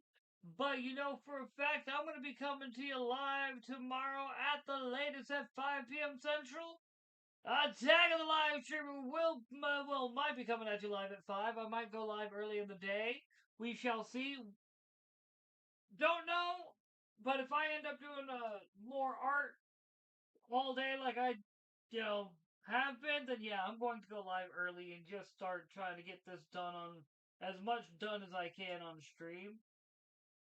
But you know for a fact, I'm going to be coming to you live tomorrow at the latest at 5 p.m. Central. Attack of the live streamer might be coming at you live at 5. I might go live early in the day. We shall see. Don't know. But if I end up doing more art all day like I, you know, have been, then yeah, I'm going to go live early and just start trying to get this done on as much done as I can on stream.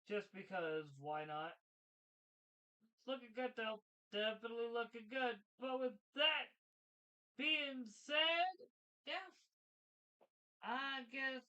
Just because, why not? It's looking good though. Definitely looking good. But with that being said, yeah, I guess